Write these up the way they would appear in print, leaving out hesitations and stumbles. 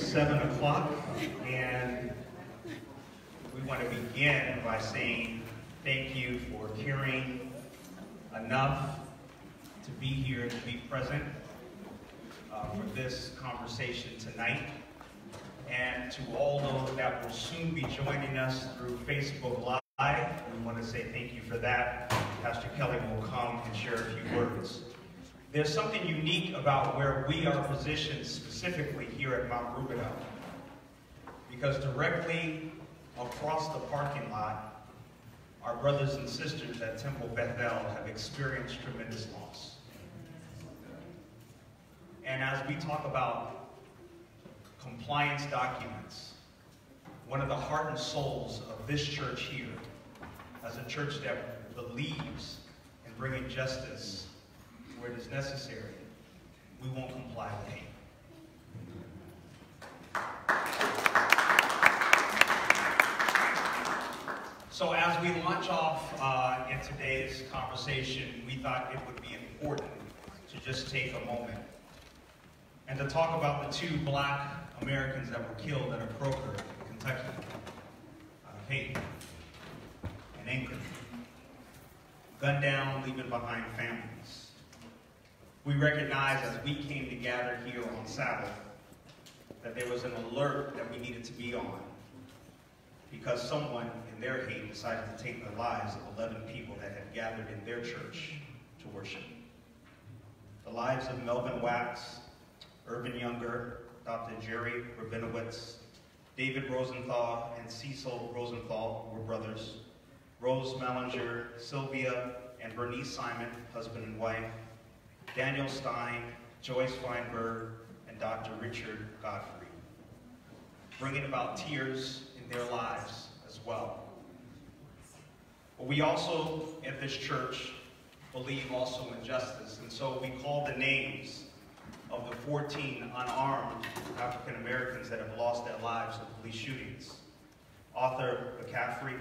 7 o'clock, and we want to begin by saying thank you for caring enough to be here, to be present for this conversation tonight. And to all those that will soon be joining us through Facebook Live, we want to say thank you for that. Pastor Kelly will come and share a few words. There's something unique about where we are positioned specifically here at Mount Rubidel, because directly across the parking lot, our brothers and sisters at Temple Bethel have experienced tremendous loss. And as we talk about compliance documents, one of the heart and souls of this church here, as a church that believes in bringing justice where it is necessary, we won't comply with hate. So as we launch off in today's conversation, we thought it would be important to just take a moment and to talk about the 2 black Americans that were killed at a croaker in Kentucky out of hate and anger, gunned down, leaving behind families. We recognize as we came to gather here on Sabbath that there was an alert that we needed to be on, because someone in their hate decided to take the lives of 11 people that had gathered in their church to worship. The lives of Melvin Wax, Urban Younger, Dr. Jerry Rabinowitz, David Rosenthal, and Cecil Rosenthal were brothers. Rose Mellinger, Sylvia, and Bernice Simon, husband and wife. Daniel Stein, Joyce Feinberg, and Dr. Richard Godfrey, bringing about tears in their lives as well. But we also, at this church, believe also in justice, and so we call the names of the 14 unarmed African Americans that have lost their lives in police shootings. Arthur McCaffrey,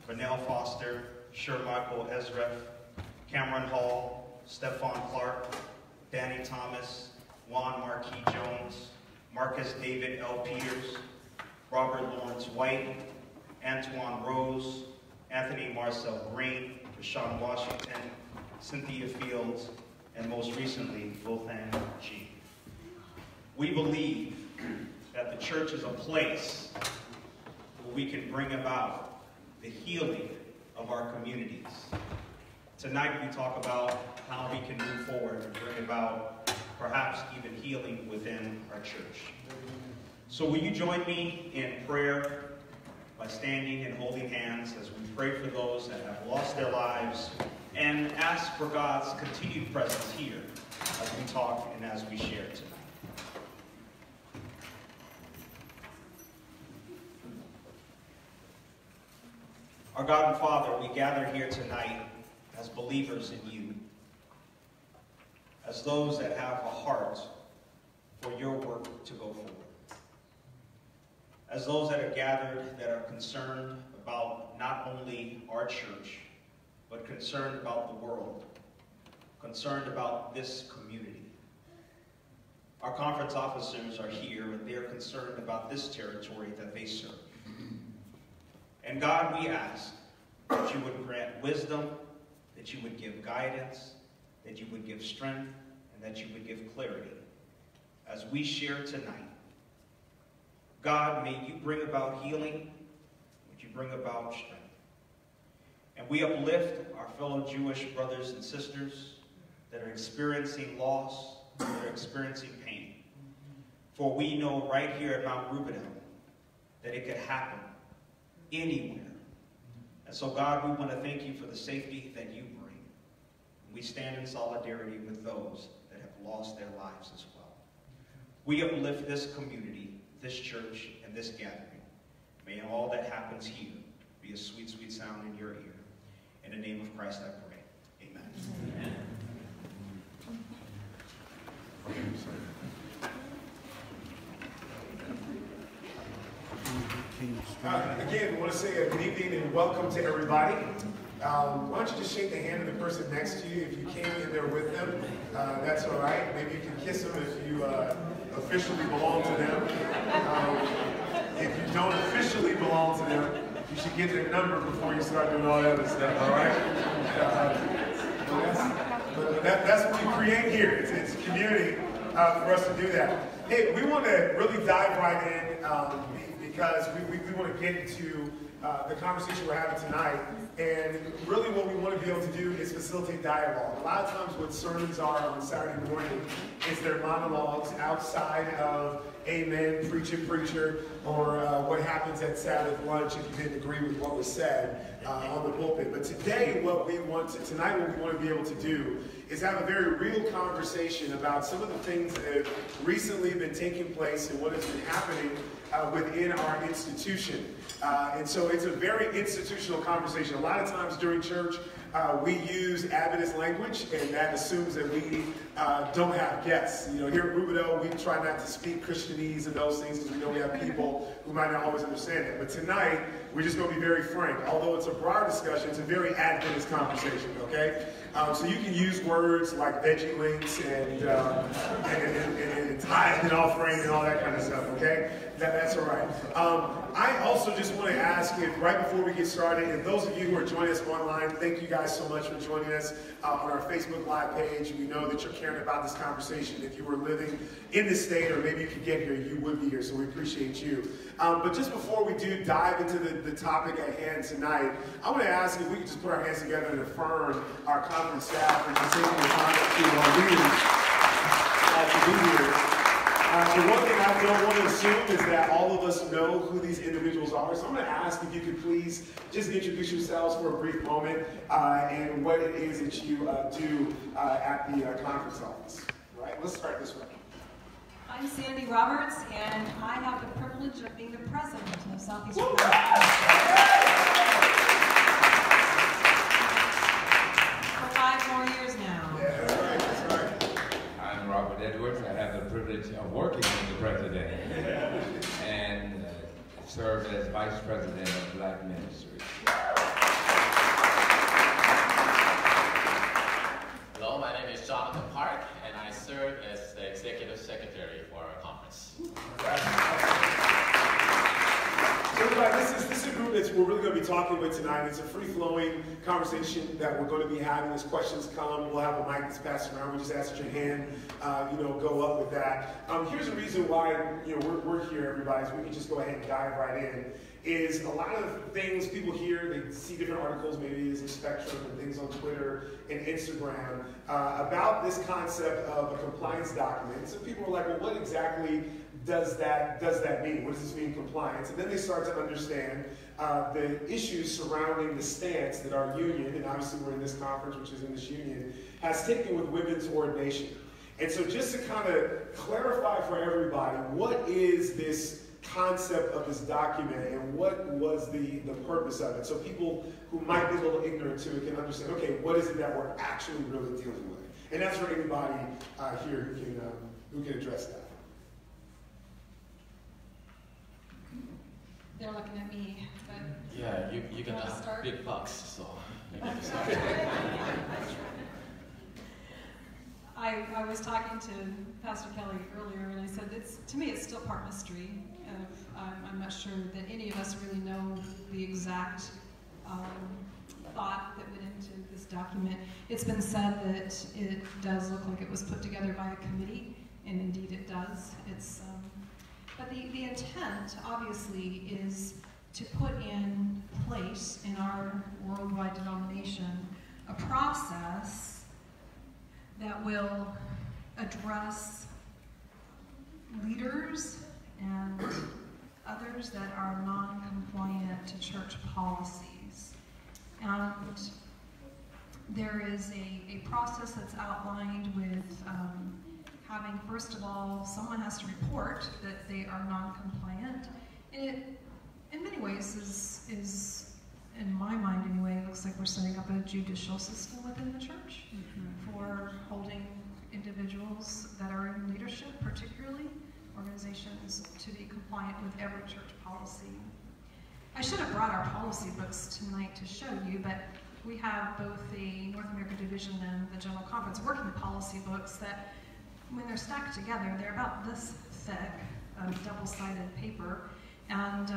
Vernell Foster, Shermichael Ezref, Cameron Hall, Stephon Clark, Danny Thomas, Juan Marquis Jones, Marcus David L. Peters, Robert Lawrence White, Antoine Rose, Anthony Marcel Green, Rashawn Washington, Cynthia Fields, and most recently, Lothan G. We believe that the church is a place where we can bring about the healing of our communities. Tonight we talk about how we can move forward and bring about perhaps even healing within our church. So will you join me in prayer by standing and holding hands as we pray for those that have lost their lives and ask for God's continued presence here as we talk and as we share tonight. Our God and Father, we gather here tonight as believers in you, as those that have a heart for your work to go forward, as those that are gathered that are concerned about not only our church, but concerned about the world, concerned about this community. Our conference officers are here, and they're concerned about this territory that they serve. And God, we ask that you would grant wisdom, that you would give guidance, that you would give strength, and that you would give clarity as we share tonight. God, may you bring about healing, would you bring about strength. And we uplift our fellow Jewish brothers and sisters that are experiencing loss, that are experiencing pain. For we know right here at Mount Rubidel that it could happen anywhere. And so, God, we want to thank you for the safety that you bring. We stand in solidarity with those that have lost their lives as well. We uplift this community, this church, and this gathering. May all that happens here be a sweet, sweet sound in your ear. In the name of Christ I pray. Amen. Amen. Again, I want to say a good evening and welcome to everybody. Why don't you just shake the hand of the person next to you if you came in there with them. That's all right. Maybe you can kiss them if you officially belong to them. belong to them. You should get their number before you start doing all that other stuff, all right? That's what we create here. It's a community for us to do that. Hey, we want to really dive right in because we want to get into the conversation we're having tonight. And really what we want to be able to do is facilitate dialogue. A lot of times what sermons are on Saturday morning is their monologues outside of amen, preacher, or what happens at Sabbath lunch if you didn't agree with what was said on the pulpit. But today, what we want to be able to do is have a very real conversation about some of the things that have recently been taking place and what has been happening within our institution. And so it's a very institutional conversation. A lot of times during church, we use Adventist language, and that assumes that we don't have guests. You know, here at Rubidoux, we try not to speak Christianese and those things because we know we have people who might not always understand it. But tonight, we're just going to be very frank. Although it's a broad discussion, it's a very Adventist conversation, okay? So you can use words like veggie links and tithe and offering and all that kind of stuff, okay? That's all right. I also just want to ask if, right before we get started, if those of you who are joining us online, thank you guys so much for joining us on our Facebook Live page. We know that you're caring about this conversation. If you were living in this state or maybe you could get here, you would be here, so we appreciate you. But just before we do dive into the topic at hand tonight, I want to ask if we could just put our hands together and affirm our conference staff for just taking the time to be here. The one thing I don't want to assume is that all of us know who these individuals are. So I'm going to ask if you could please just introduce yourselves for a brief moment and what it is that you do at the conference office. All right, let's start this way. I'm Sandy Roberts, and I have the privilege of being the president of Southeast Woo! for 5 more years now. Yeah, that's right, that's right. I'm Robert Edwards. I have the privilege of working with the president and serve as vice president of Black Ministry. Hello, my name is Jonathan Park, and I serve as the executive secretary for our conference. So everybody, this is a group that we're really going to be talking with tonight. It's a free-flowing conversation that we're going to be having. As questions come, we'll have a mic that's passed around. We just ask that your hand, go up with that. Here's the reason why we're here, everybody. So we can just go ahead and dive right in. Is a lot of things people hear, they see different articles, maybe it's a spectrum and things on Twitter and Instagram about this concept of a compliance document. So people are like, well, what exactly does that mean? What does this mean, compliance? And then they start to understand the issues surrounding the stance that our union, and obviously we're in this conference, which is in this union, has taken with women's ordination. And so just to kind of clarify for everybody, what is this concept of this document and what was the purpose of it? So people who might be a little ignorant to it can understand, okay, what is it that we're actually really dealing with? And that's for anybody here who can address that. They're looking at me, but Yeah, you're going to have start? big bucks, so you need to start. I was talking to Pastor Kelly earlier, and I said, to me, it's still part mystery. I'm not sure that any of us really know the exact thought that went into this document. It's been said that it does look like it was put together by a committee, and indeed it does. But the intent, obviously, is to put in place in our worldwide denomination a process that will address leaders and others that are non-compliant to church policies. And there is a process that's outlined with having, first of all, someone has to report that they are non-compliant. It, in many ways, is, in my mind anyway, it looks like we're setting up a judicial system within the church for holding individuals that are in leadership, particularly organizations, to be compliant with every church policy. I should have brought our policy books tonight to show you, but we have both the North America Division and the General Conference working policy books that, when they're stacked together, they're about this thick, double-sided paper, and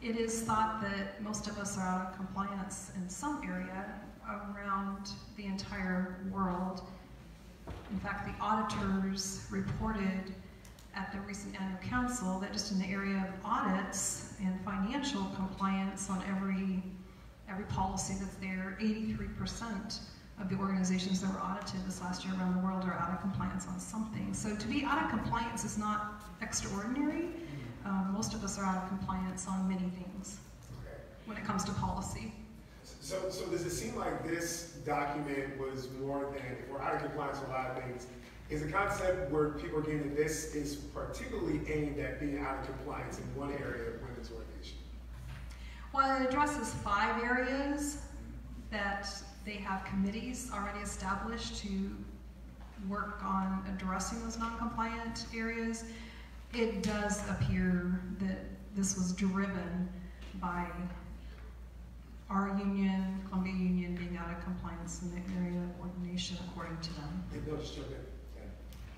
It is thought that most of us are out of compliance in some area around the entire world. In fact, the auditors reported at the recent annual council that just in the area of audits and financial compliance on every policy that's there, 83% of the organizations that were audited this last year around the world are out of compliance on something. So to be out of compliance is not extraordinary. Most of us are out of compliance on many things when it comes to policy. So does it seem like this document was more than, if we're out of compliance with a lot of things, is the concept where people are getting that this is particularly aimed at being out of compliance in one area of women's ordination? Well, it addresses 5 areas that they have committees already established to work on addressing those non-compliant areas. It does appear that this was driven by our union, Columbia Union, being out of compliance in the area of ordination according to them. No, just jump in.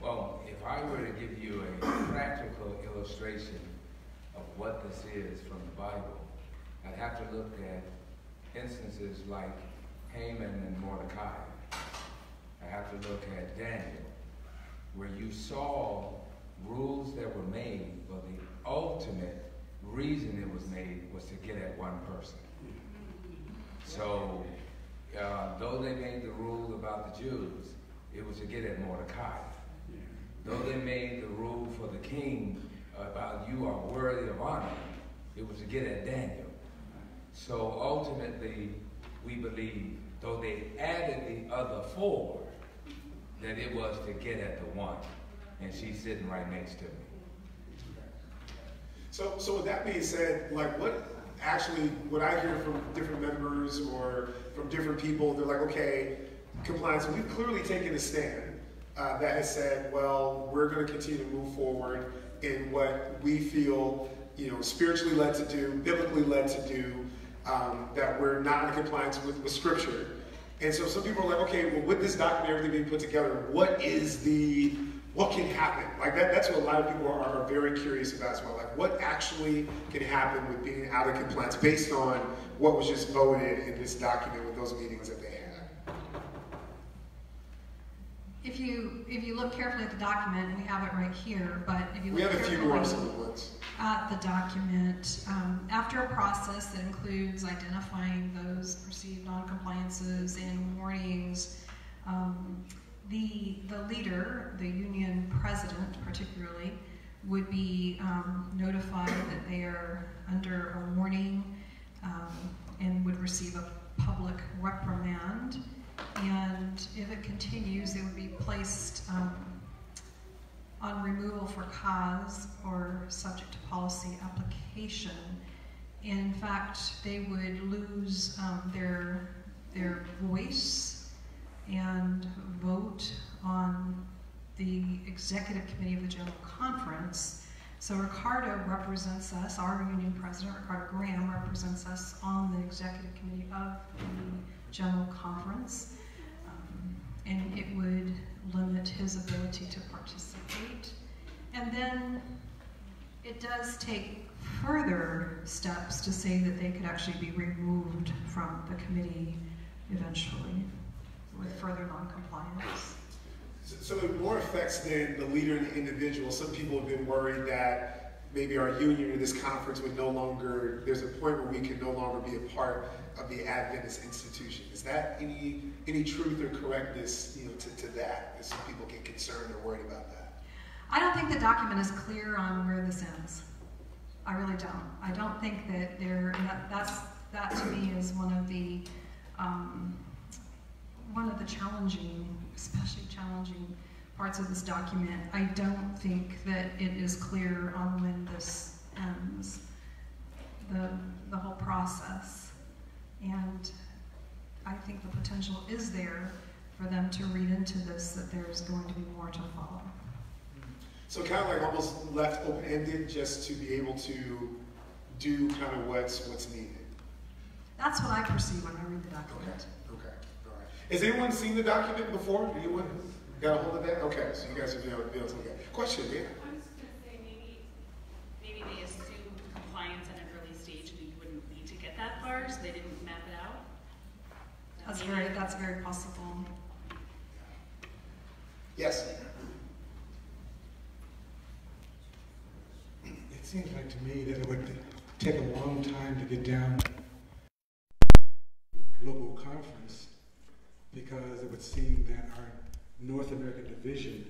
Well, if I were to give you a practical illustration of what this is from the Bible, I'd have to look at instances like Haman and Mordecai. I have to look at Daniel, where you saw rules that were made, but the ultimate reason it was made was to get at one person. So, though they made the rule about the Jews, it was to get at Mordecai. Though they made the rule for the king about you are worthy of honor, it was to get at Daniel. So ultimately, we believe, though they added the other 4, that it was to get at the one. And she's sitting right next to me. So with that being said, like what I hear from different members or from different people, they're like, okay, compliance, and we've clearly taken a stand that has said, well, we're going to continue to move forward in what we feel, spiritually led to do, biblically led to do, that we're not in compliance with Scripture. And so some people are like, okay, well, with this document, everything being put together, what can happen? Like that's what a lot of people are very curious about as well. Like what actually can happen with being out of compliance based on what was just voted in this document with those meetings that they had? If you look carefully at the document, and we have it right here, but if you look we have a few more ones at the document, after a process that includes identifying those perceived non-compliances and warnings, the leader, the union president particularly, would be notified that they are under a warning and would receive a public reprimand. And if it continues, they would be placed on removal for cause or subject to policy application. In fact, they would lose their voice and vote on the executive committee of the General Conference. So Ricardo represents us, our union president, Ricardo Graham, represents us on the executive committee of the General Conference. And it would limit his ability to participate. And then it does take further steps to say that they could actually be removed from the committee eventually with further non-compliance. So it more affects than the leader and the individual. Some people have been worried that maybe our union or this conference would no longer, there's a point where we can no longer be a part of the Adventist institution. Is that any truth or correctness, to that? That some people get concerned or worried about that? I don't think the document is clear on where this ends. I really don't. I don't think that that to me is one of the challenging, especially challenging parts of this document. I don't think that it is clear on when this ends, the whole process. And I think the potential is there for them to read into this that there's going to be more to follow. So kind of like almost left open-ended just to be able to do kind of what's needed. That's what I perceive when I read the document. Okay. All right. Has anyone seen the document before? Anyone got a hold of that? Okay, so you guys have been able to look at it. Question, yeah? I was just going to say maybe they assumed compliance at an early stage That's right. That's very possible. Yes. It seems like to me that it would take a long time to get down to global conference, because it would seem that our North American division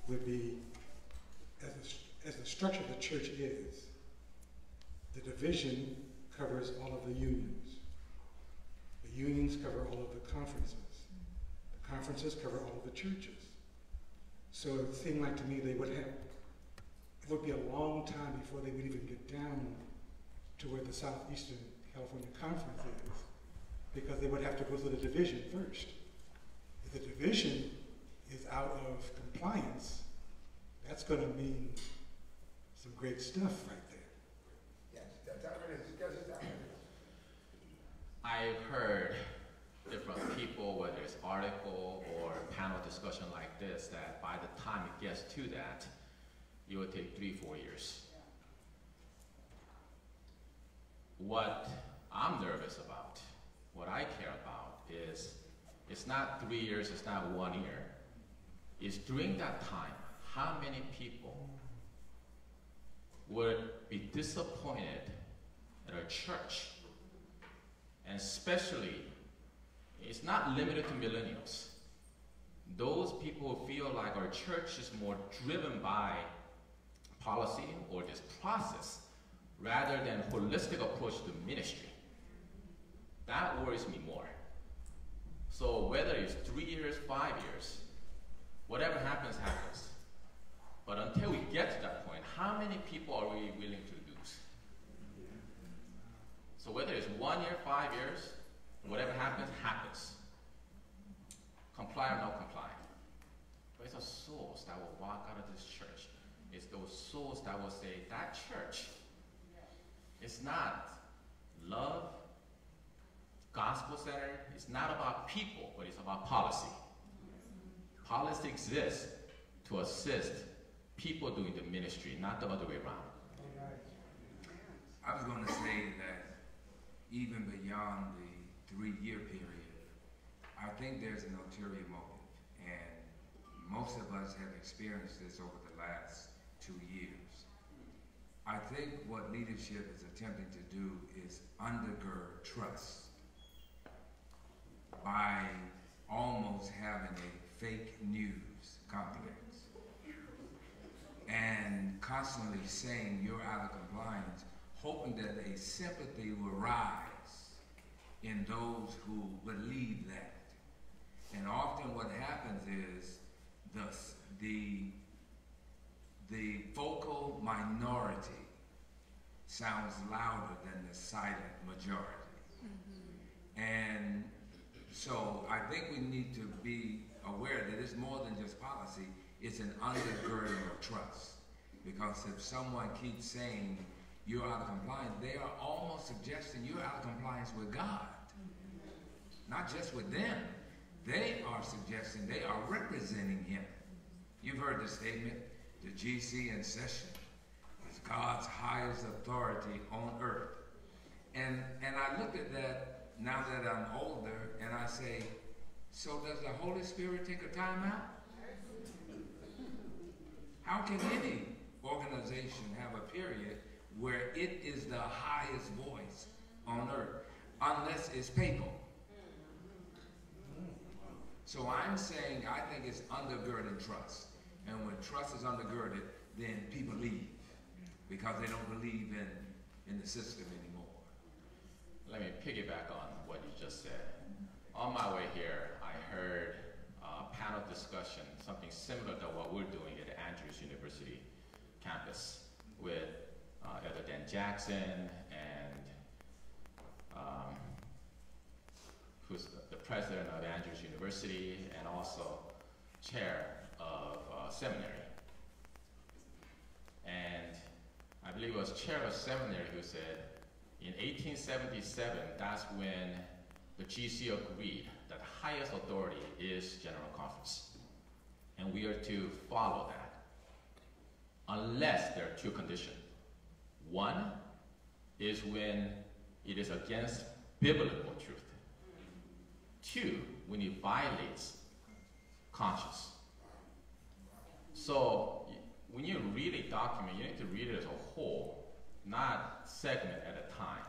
would be, as the structure of the church is, the division covers all of the unions. The unions cover all of the conferences. The conferences cover all of the churches. So it seemed like to me it would be a long time before they would even get down to where the Southeastern California Conference is, because they would have to go through the division first. If the division is out of compliance, that's going to mean some great stuff right there. Yes, that's how it is. I've heard different people, whether it's article or panel discussion like this, that by the time it gets to that, it will take 3-4 years. What I'm nervous about, what I care about is, it's not 3 years, it's not 1 year. It's during that time, how many people would be disappointed at our church? And especially, it's not limited to millennials. Those people who feel like our church is more driven by policy or this process rather than holistic approach to ministry. That worries me more. So whether it's 3 years, 5 years, whatever happens, happens. But until we get to that point, how many people are we willing to lose? So whether it's 1 year, 5 years, whatever happens, happens. Comply or not comply. But it's the souls that will walk out of this church. It's those souls that will say, that church, it's not love, gospel-centered. It's not about people, but it's about policy. Policy exists to assist people doing the ministry, not the other way around. I was going to say that even beyond the 3-year period, I think there's an ulterior motive, and most of us have experienced this over the last 2 years. I think what leadership is attempting to do is undergird trust by almost having a fake news complex and constantly saying you're out of compliance, hoping that a sympathy will rise in those who believe that. And often what happens is the vocal minority sounds louder than the silent majority. Mm-hmm. And so I think we need to be aware that it's more than just policy, it's an undergirding of trust. Because if someone keeps saying you're out of compliance, they are almost suggesting you're out of compliance with God. Not just with them. They are suggesting they are representing Him. You've heard the statement, the GC in session is God's highest authority on earth. And I look at that now that I'm older, and I say, so does the Holy Spirit take a time out? How can any organization have a period where it is the highest voice on earth, unless it's papal? So I'm saying I think it's undergirding trust. And when trust is undergirded, then people leave because they don't believe in the system anymore. Let me piggyback on what you just said. On my way here, I heard a panel discussion, something similar to what we're doing at Andrews University campus with Elder Dan Jackson and who's the president of Andrews University and also chair of seminary. And I believe it was chair of seminary who said, in 1877, that's when the GC agreed that the highest authority is General Conference. And we are to follow that, unless there are two conditions. One is when it is against biblical truth. Two, when it violates conscience. So when you read a document, you need to read it as a whole, not segment at a time.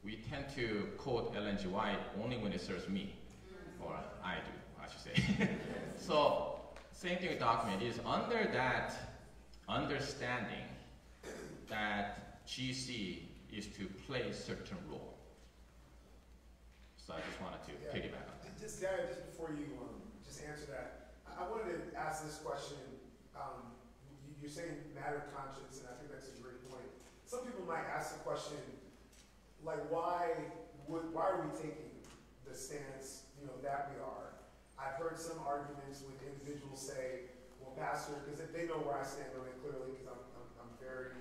We tend to quote Ellen G. White only when it serves me, or I do, I should say. So same thing with document is under that understanding that GC is to play a certain role. So I just wanted to piggyback on that. Just before you just answer that, I wanted to ask this question. You're saying matter of conscience, and I think that's a great point. Some people might ask the question, like, why are we taking the stance, that we are? I've heard some arguments with individuals say, well, Pastor, because they know where I stand on it clearly, because I'm very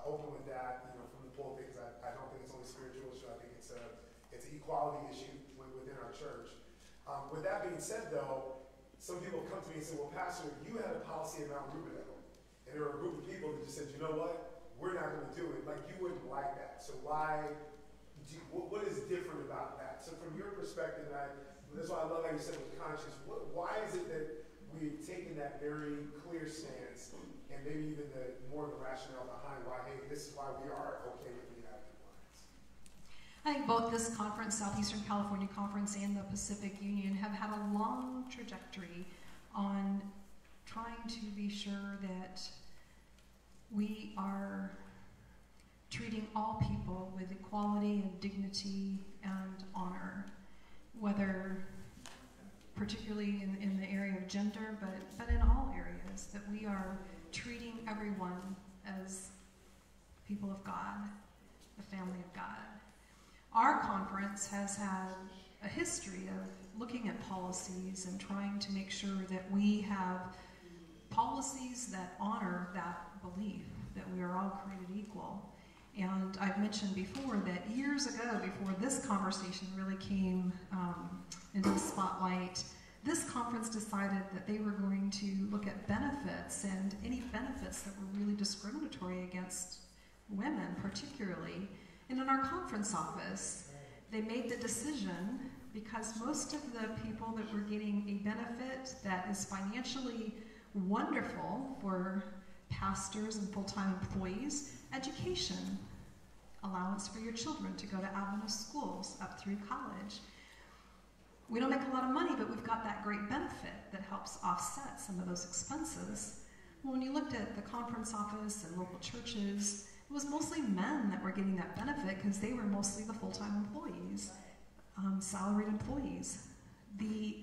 open with that, from the pulpit, because I don't think it's only spiritual issue. I think it's an equality issue within our church. With that being said, though, some people come to me and say, well, Pastor, you had a policy at Mount Rubino, and there were a group of people that just said, you know what, we're not going to do it. Like, you wouldn't like that. So what is different about that? So from your perspective, that's why I love how you said with conscience, why is it that we've taken that very clear stance, and maybe even more of the rationale behind why, hey, this is why we are okay with the United Alliance? I think both this conference, Southeastern California Conference, and the Pacific Union have had a long trajectory on trying to be sure that we are treating all people with equality and dignity and honor, whether particularly in the area of gender, but in all areas, that we are treating everyone as people of God, the family of God. Our conference has had a history of looking at policies and trying to make sure that we have policies that honor that belief, that we are all created equal. And I've mentioned before that years ago, before this conversation really came into the spotlight, this conference decided that they were going to look at benefits, and any benefits that were really discriminatory against women particularly. And in our conference office, they made the decision, because most of the people that were getting a benefit that is financially wonderful for pastors and full-time employees, education, allowance for your children to go to Adventist schools up through college. We don't make a lot of money, but we've got that great benefit that helps offset some of those expenses. Well, when you looked at the conference office and local churches, it was mostly men that were getting that benefit because they were mostly the full-time employees, salaried employees. The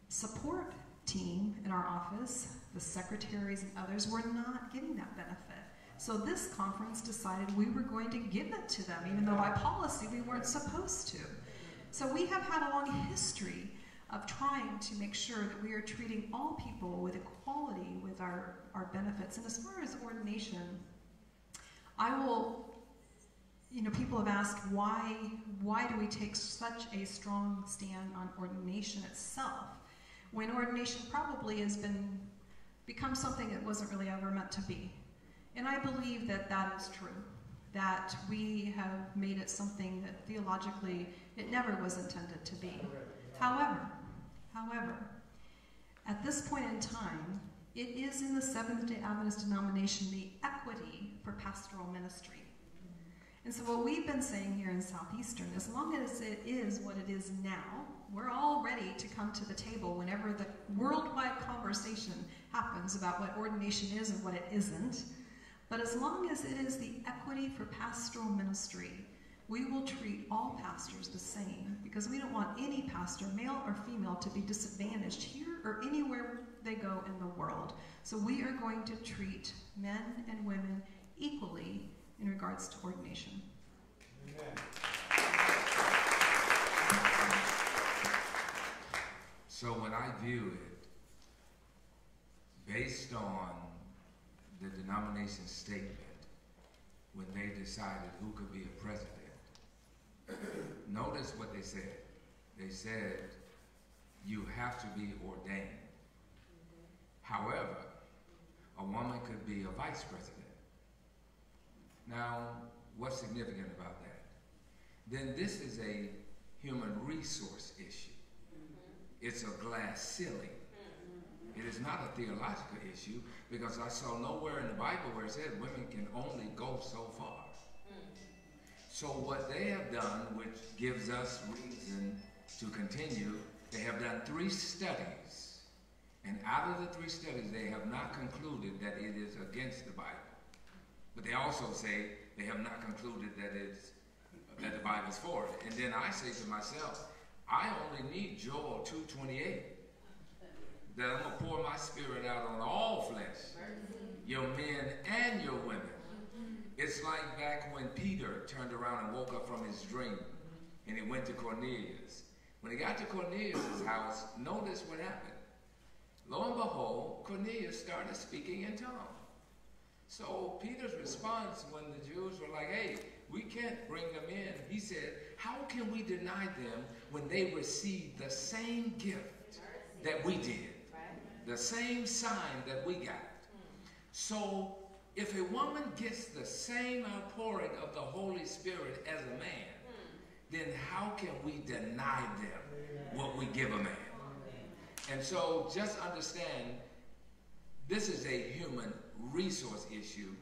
support team in our office, the secretaries and others, were not getting that benefit. So this conference decided we were going to give it to them, even though by policy we weren't supposed to. So we have had a long history of trying to make sure that we are treating all people with equality with our benefits. And as far as ordination, people have asked why do we take such a strong stand on ordination itself, when ordination probably has become something it wasn't really ever meant to be. And I believe that that is true, that we have made it something that theologically it never was intended to be. However, at this point in time, it is in the Seventh-day Adventist denomination the equity for pastoral ministry. And so what we've been saying here in Southeastern, as long as it is what it is now, we're all ready to come to the table whenever the worldwide conversation happens about what ordination is and what it isn't. But as long as it is the equity for pastoral ministry, we will treat all pastors the same, because we don't want any pastor, male or female, to be disadvantaged here or anywhere they go in the world. So we are going to treat men and women equally in regards to ordination. Amen. So when I view it, based on the denomination statement, when they decided who could be a president, notice what they said. They said, you have to be ordained. However, a woman could be a vice president. Now, what's significant about that? Then this is a human resource issue. It's a glass ceiling. It is not a theological issue, because I saw nowhere in the Bible where it said women can only go so far. So what they have done, which gives us reason to continue, they have done 3 studies. And out of the 3 studies, they have not concluded that it is against the Bible. But they also say they have not concluded that the Bible is for it. And then I say to myself, I only need Joel 2:28. That I'm going to pour my spirit out on all flesh, your men and your women. It's like back when Peter turned around and woke up from his dream and he went to Cornelius. When he got to Cornelius' house, notice what happened. Lo and behold, Cornelius started speaking in tongues. So Peter's response when the Jews were like, hey, we can't bring them in. He said, how can we deny them when they received the same gift that we did? The same sign that we got. So if a woman gets the same outpouring of the Holy Spirit as a man, then how can we deny them what we give a man? And so just understand, this is a human resource issue,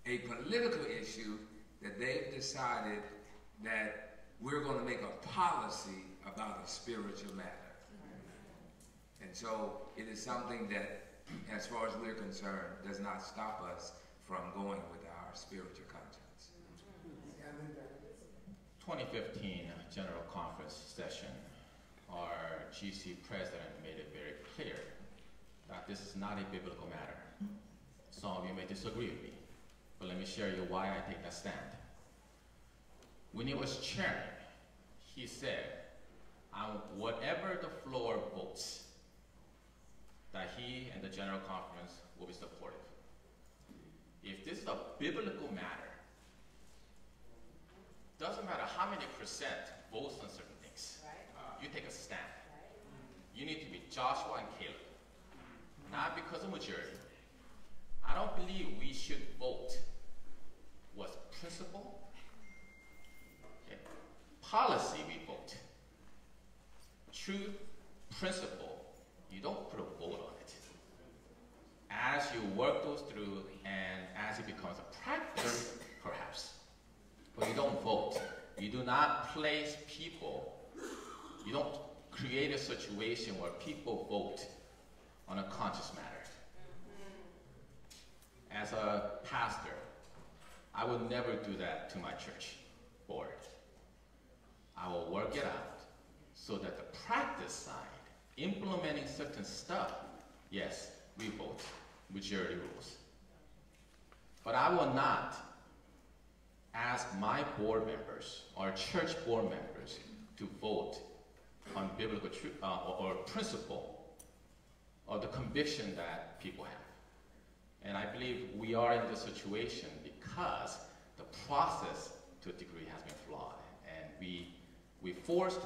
a political issue that they've decided that we're going to make a policy about a spiritual matter. And so it is something that, as far as we're concerned, does not stop us from going with our spiritual conscience. 2015 General Conference session, our GC president made it very clear that this is not a biblical matter. Some of you may disagree with me, but let me share you why I take that stand. When he was chairman, he said, on whatever the floor votes, that he and the General Conference will be supportive. If this is a biblical matter, doesn't matter how many percent votes on certain things, you take a stand. You need to be Joshua and Caleb, not because of majority. I don't believe we should vote what's principle. Okay. Policy we vote. Truth, principle, you don't put a vote on it. As you work those through and as it becomes a practice, perhaps, but you don't vote. You do not place people, you don't create a situation where people vote on a conscious matter. As a pastor, I would never do that to my church board. I will work it out so that the practice side, implementing certain stuff, yes, we vote, majority rules. But I will not ask my board members or church board members to vote on biblical truth or principle or the conviction that people have. And I believe we are in this situation because the process to a degree has been flawed. And we forced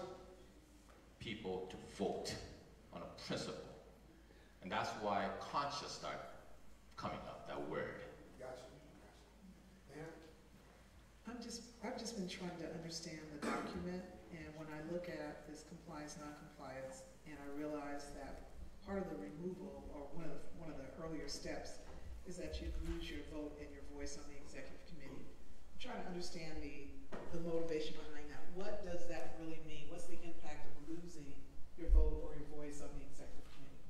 people to vote on a principle. And that's why conscious started coming up, that word. Gotcha. I've just been trying to understand the document, and when I look at this compliance, non-compliance, and I realize that part of the removal, or one of the earlier steps, is that you lose your vote and your voice on the executive committee. I'm trying to understand the motivation behind that. What does that really mean? What's the impact of losing your vote or your voice on the executive committee?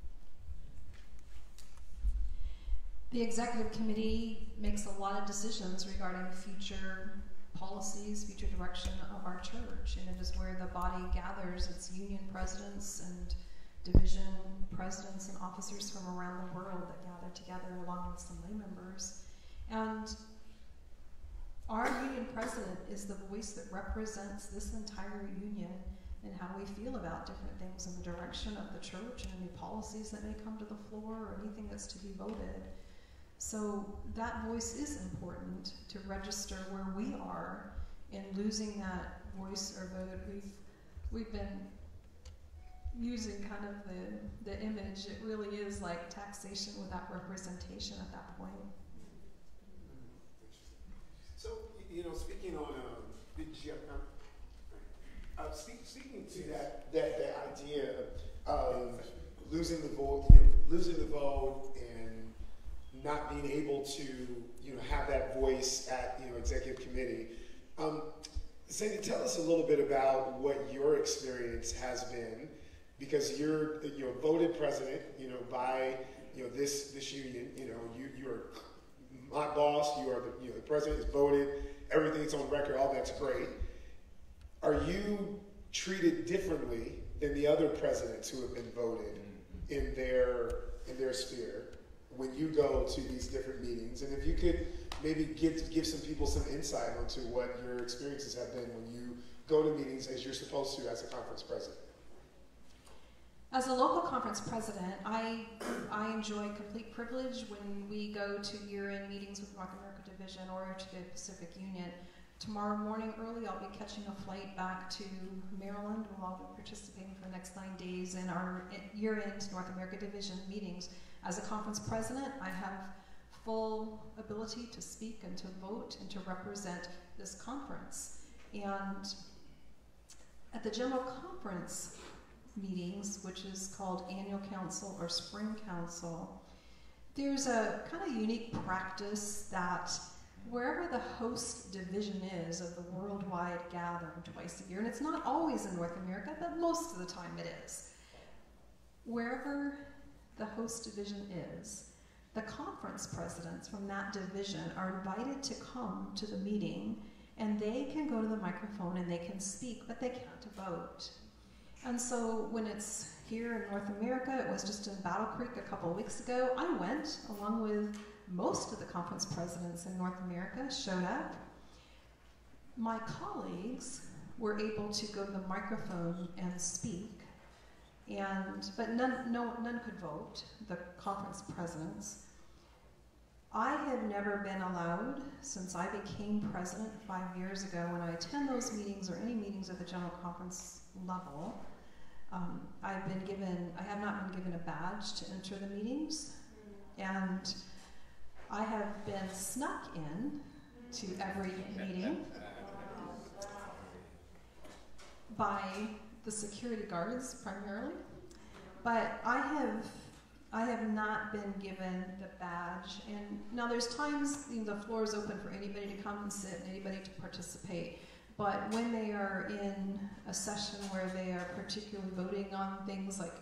The executive committee makes a lot of decisions regarding future policies, future direction of our church, and it is where the body gathers its union presidents and division presidents and officers from around the world that gather together along with some lay members. And our union president is the voice that represents this entire union and how we feel about different things in the direction of the church and any policies that may come to the floor or anything that's to be voted. So that voice is important to register where we are in losing that voice or vote. We've been using kind of the image. It really is like taxation without representation at that point. So, speaking on speaking to that idea losing the vote, and not being able to, have that voice at, executive committee. Sandy, tell us a little bit about what your experience has been, because you're voted president, by this union. You are my boss. You are the president is voted. Everything's on record. All that's great. Are you treated differently than the other presidents who have been voted in their sphere when you go to these different meetings? And if you could maybe give some people some insight onto what your experiences have been when you go to meetings as you're supposed to as a conference president. As a local conference president, I enjoy complete privilege when we go to year-end meetings with North America Division or to the Pacific Union. Tomorrow morning early, I'll be catching a flight back to Maryland, where I'll be participating for the next 9 days in our year-end North America Division meetings. As a conference president, I have full ability to speak and to vote and to represent this conference. And at the General Conference meetings, which is called Annual Council or Spring Council, there's a kind of unique practice that wherever the host division is of the worldwide gathering twice a year, and it's not always in North America, but most of the time it is, wherever the host division is, the conference presidents from that division are invited to come to the meeting, and they can go to the microphone and they can speak, but they can't vote. And so when it's here in North America, it was just in Battle Creek a couple of weeks ago, I went along with most of the conference presidents in North America, showed up. My colleagues were able to go to the microphone and speak, but none could vote, the conference presidents. I have never been allowed, since I became president 5 years ago, when I attend those meetings or any meetings at the General Conference level, I have not been given a badge to enter the meetings, and I have been snuck in to every meeting by the security guards primarily, but I have not been given the badge. And now there's times the floor is open for anybody to come and sit, anybody to participate. But when they are in a session where they are particularly voting on things like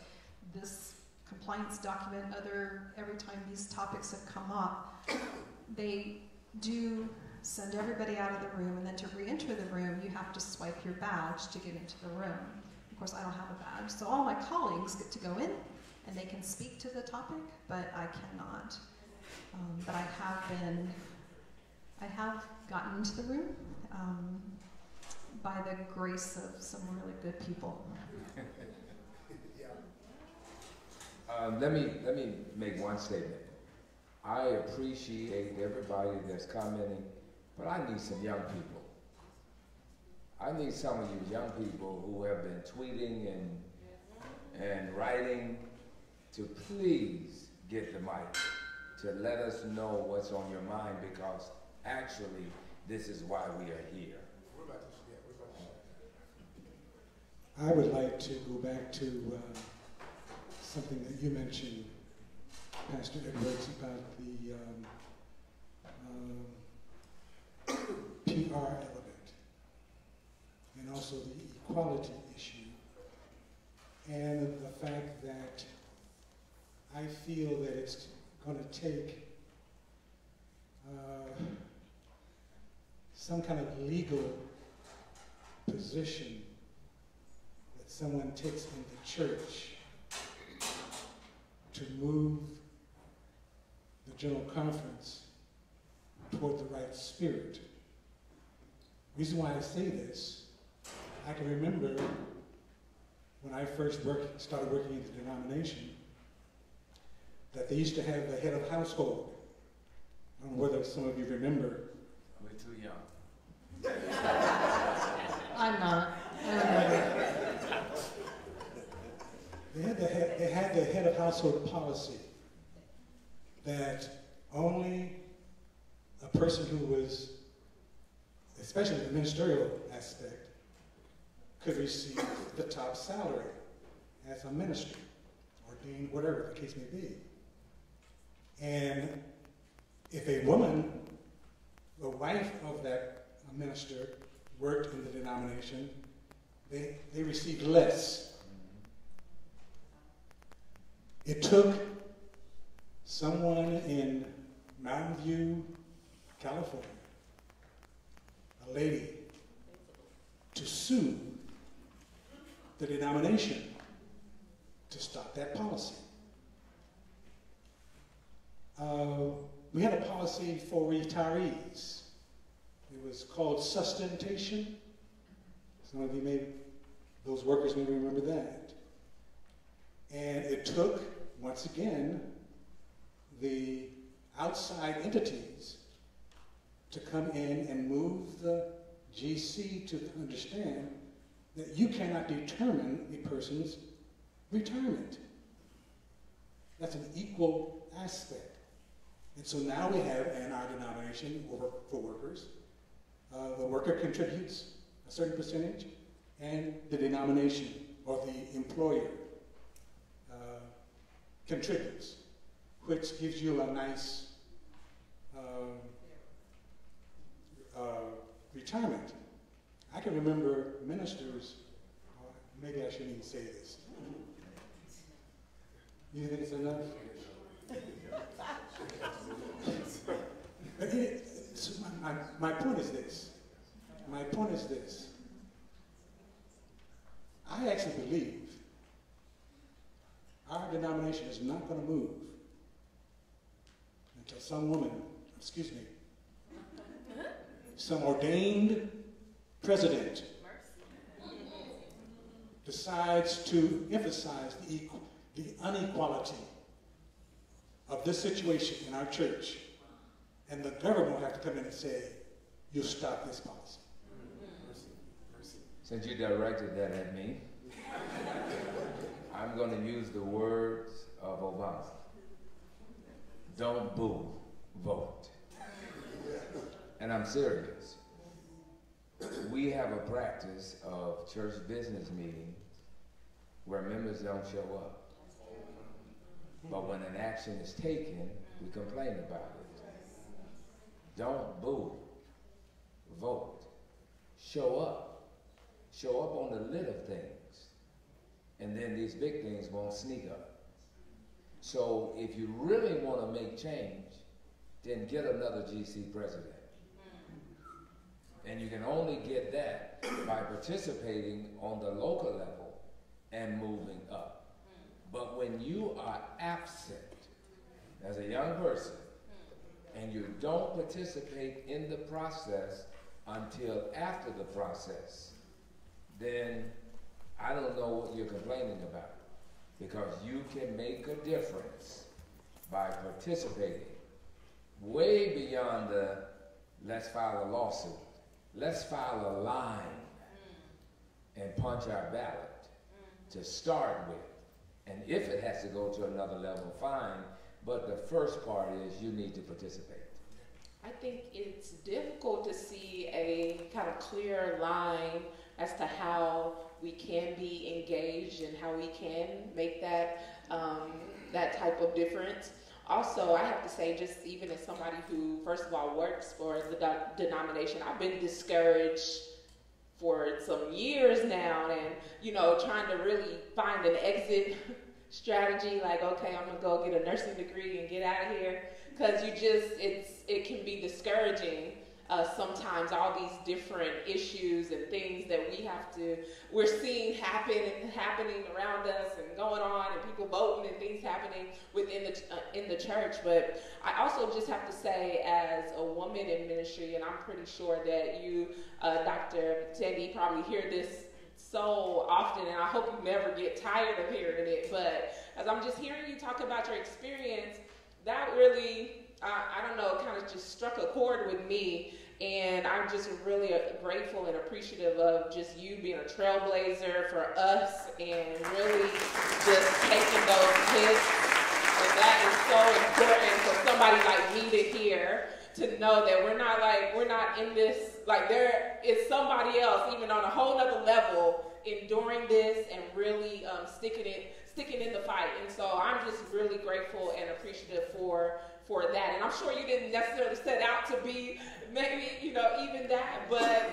this compliance document, every time these topics have come up, they do send everybody out of the room, and then to re-enter the room, you have to swipe your badge to get into the room. Of course, I don't have a badge, so all my colleagues get to go in, and they can speak to the topic, but I cannot. But I have gotten into the room by the grace of some really good people. Let me make one statement. I appreciate everybody that's commenting, but I need some young people. I need some of you young people who have been tweeting and writing to please get the mic, to let us know what's on your mind, because actually this is why we are here. I would like to go back to something that you mentioned, Pastor Edwards, about the PR element and also the equality issue, and the fact that I feel that it's going to take some kind of legal position that someone takes in the church to move the General Conference toward the right spirit. The reason why I say this, I can remember when I first started working in the denomination, that they used to have the head of household. I don't know whether some of you remember. We're too young. I'm not. I remember. They had the head of household policy that only a person who was, especially in the ministerial aspect, could receive the top salary as a minister or ordained, whatever the case may be. And if a woman, the wife of that minister, worked in the denomination, they received less. It took someone in Mountain View, California, a lady, to sue the denomination to stop that policy. We had a policy for retirees. It was called sustentation. Some of you those workers may remember that. And it took, once again, the outside entities to come in and move the GC to understand that you cannot determine a person's retirement. That's an equal aspect. And so now we have in our denomination for workers, the worker contributes a certain percentage, and the denomination or the employer contributes, which gives you a nice retirement. I can remember ministers, maybe I shouldn't even say this. You think it's enough? But my point is this. My point is this. I actually believe our denomination is not going to move until some ordained president decides to emphasize the inequality of this situation in our church, and the government will have to come in and say, you'll stop this policy. Since you directed that at me, I'm going to use the words of Obama. Don't boo, vote. And I'm serious. We have a practice of church business meetings where members don't show up. But when an action is taken, we complain about it. Don't boo, vote. Show up. Show up on the little things. And then these big things won't sneak up. So if you really want to make change, then get another GC president. And you can only get that by participating on the local level and moving up. But when you are absent as a young person and you don't participate in the process until after the process, then I don't know what you're complaining about, because you can make a difference by participating way beyond the let's file a lawsuit. Let's file a line and punch our ballot to start with. And if it has to go to another level, fine. But the first part is you need to participate. I think it's difficult to see a kind of clear line as to how we can be engaged and how we can make that that type of difference. Also, I have to say, just even as somebody who, first of all, works for the denomination, I've been discouraged for some years now, and trying to really find an exit strategy, like, okay, I'm gonna go get a nursing degree and get out of here, because it can be discouraging sometimes, all these different issues and things that we're seeing happening around us and going on, and people voting and things happening within in the church. But I also just have to say, as a woman in ministry, and I'm pretty sure that you, Dr. Sandy, probably hear this so often, and I hope you never get tired of hearing it, but as I'm just hearing you talk about your experience, that really, I don't know, kind of just struck a chord with me, and I'm just really grateful and appreciative of just you being a trailblazer for us and really just taking those hits, and that is so important for somebody like me to hear, to know that we're not in this, like there is somebody else, even on a whole nother level, enduring this and really sticking in the fight. And so I'm just really grateful and appreciative for that. And I'm sure you didn't necessarily set out to be maybe, even that, but,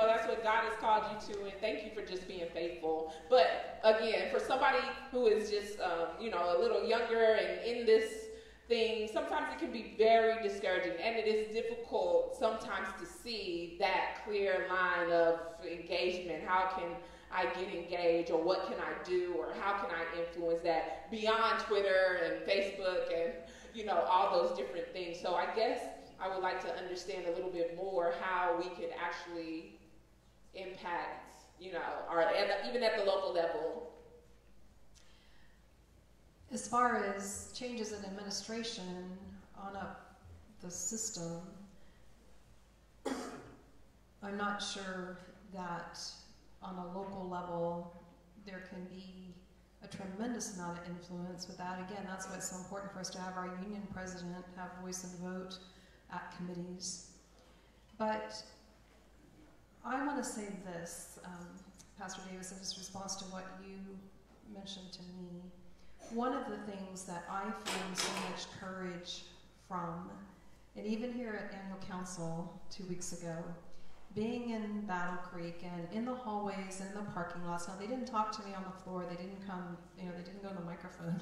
that's what God has called you to, and thank you for just being faithful. But again, for somebody who is just, a little younger and in this thing, sometimes it can be very discouraging, and it is difficult sometimes to see that clear line of engagement. How can I get engaged, or what can I do, or how can I influence that beyond Twitter and Facebook and all those different things. So I guess I would like to understand a little bit more how we could actually impact, even at the local level. As far as changes in administration on up the system, I'm not sure that on a local level there can be a tremendous amount of influence with that. Again, that's why it's so important for us to have our union president have voice and vote at committees. But I want to say this, Pastor Davis, in his response to what you mentioned to me. One of the things that I found so much courage from, and even here at Annual Council 2 weeks ago, being in Battle Creek and in the hallways and in the parking lots. Now, they didn't talk to me on the floor. They didn't come, they didn't go to the microphone.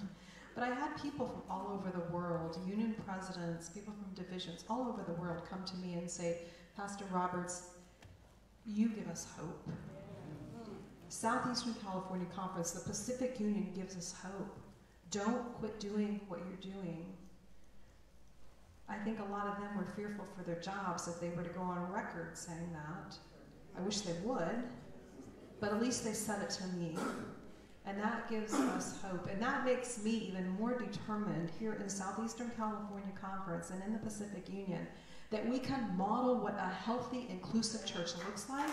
But I had people from all over the world, union presidents, people from divisions, all over the world come to me and say, Pastor Roberts, you give us hope. Southeastern California Conference, the Pacific Union gives us hope. Don't quit doing what you're doing. I think a lot of them were fearful for their jobs if they were to go on record saying that. I wish they would, but at least they said it to me. And that gives us hope. And that makes me even more determined here in Southeastern California Conference and in the Pacific Union that we can model what a healthy, inclusive church looks like.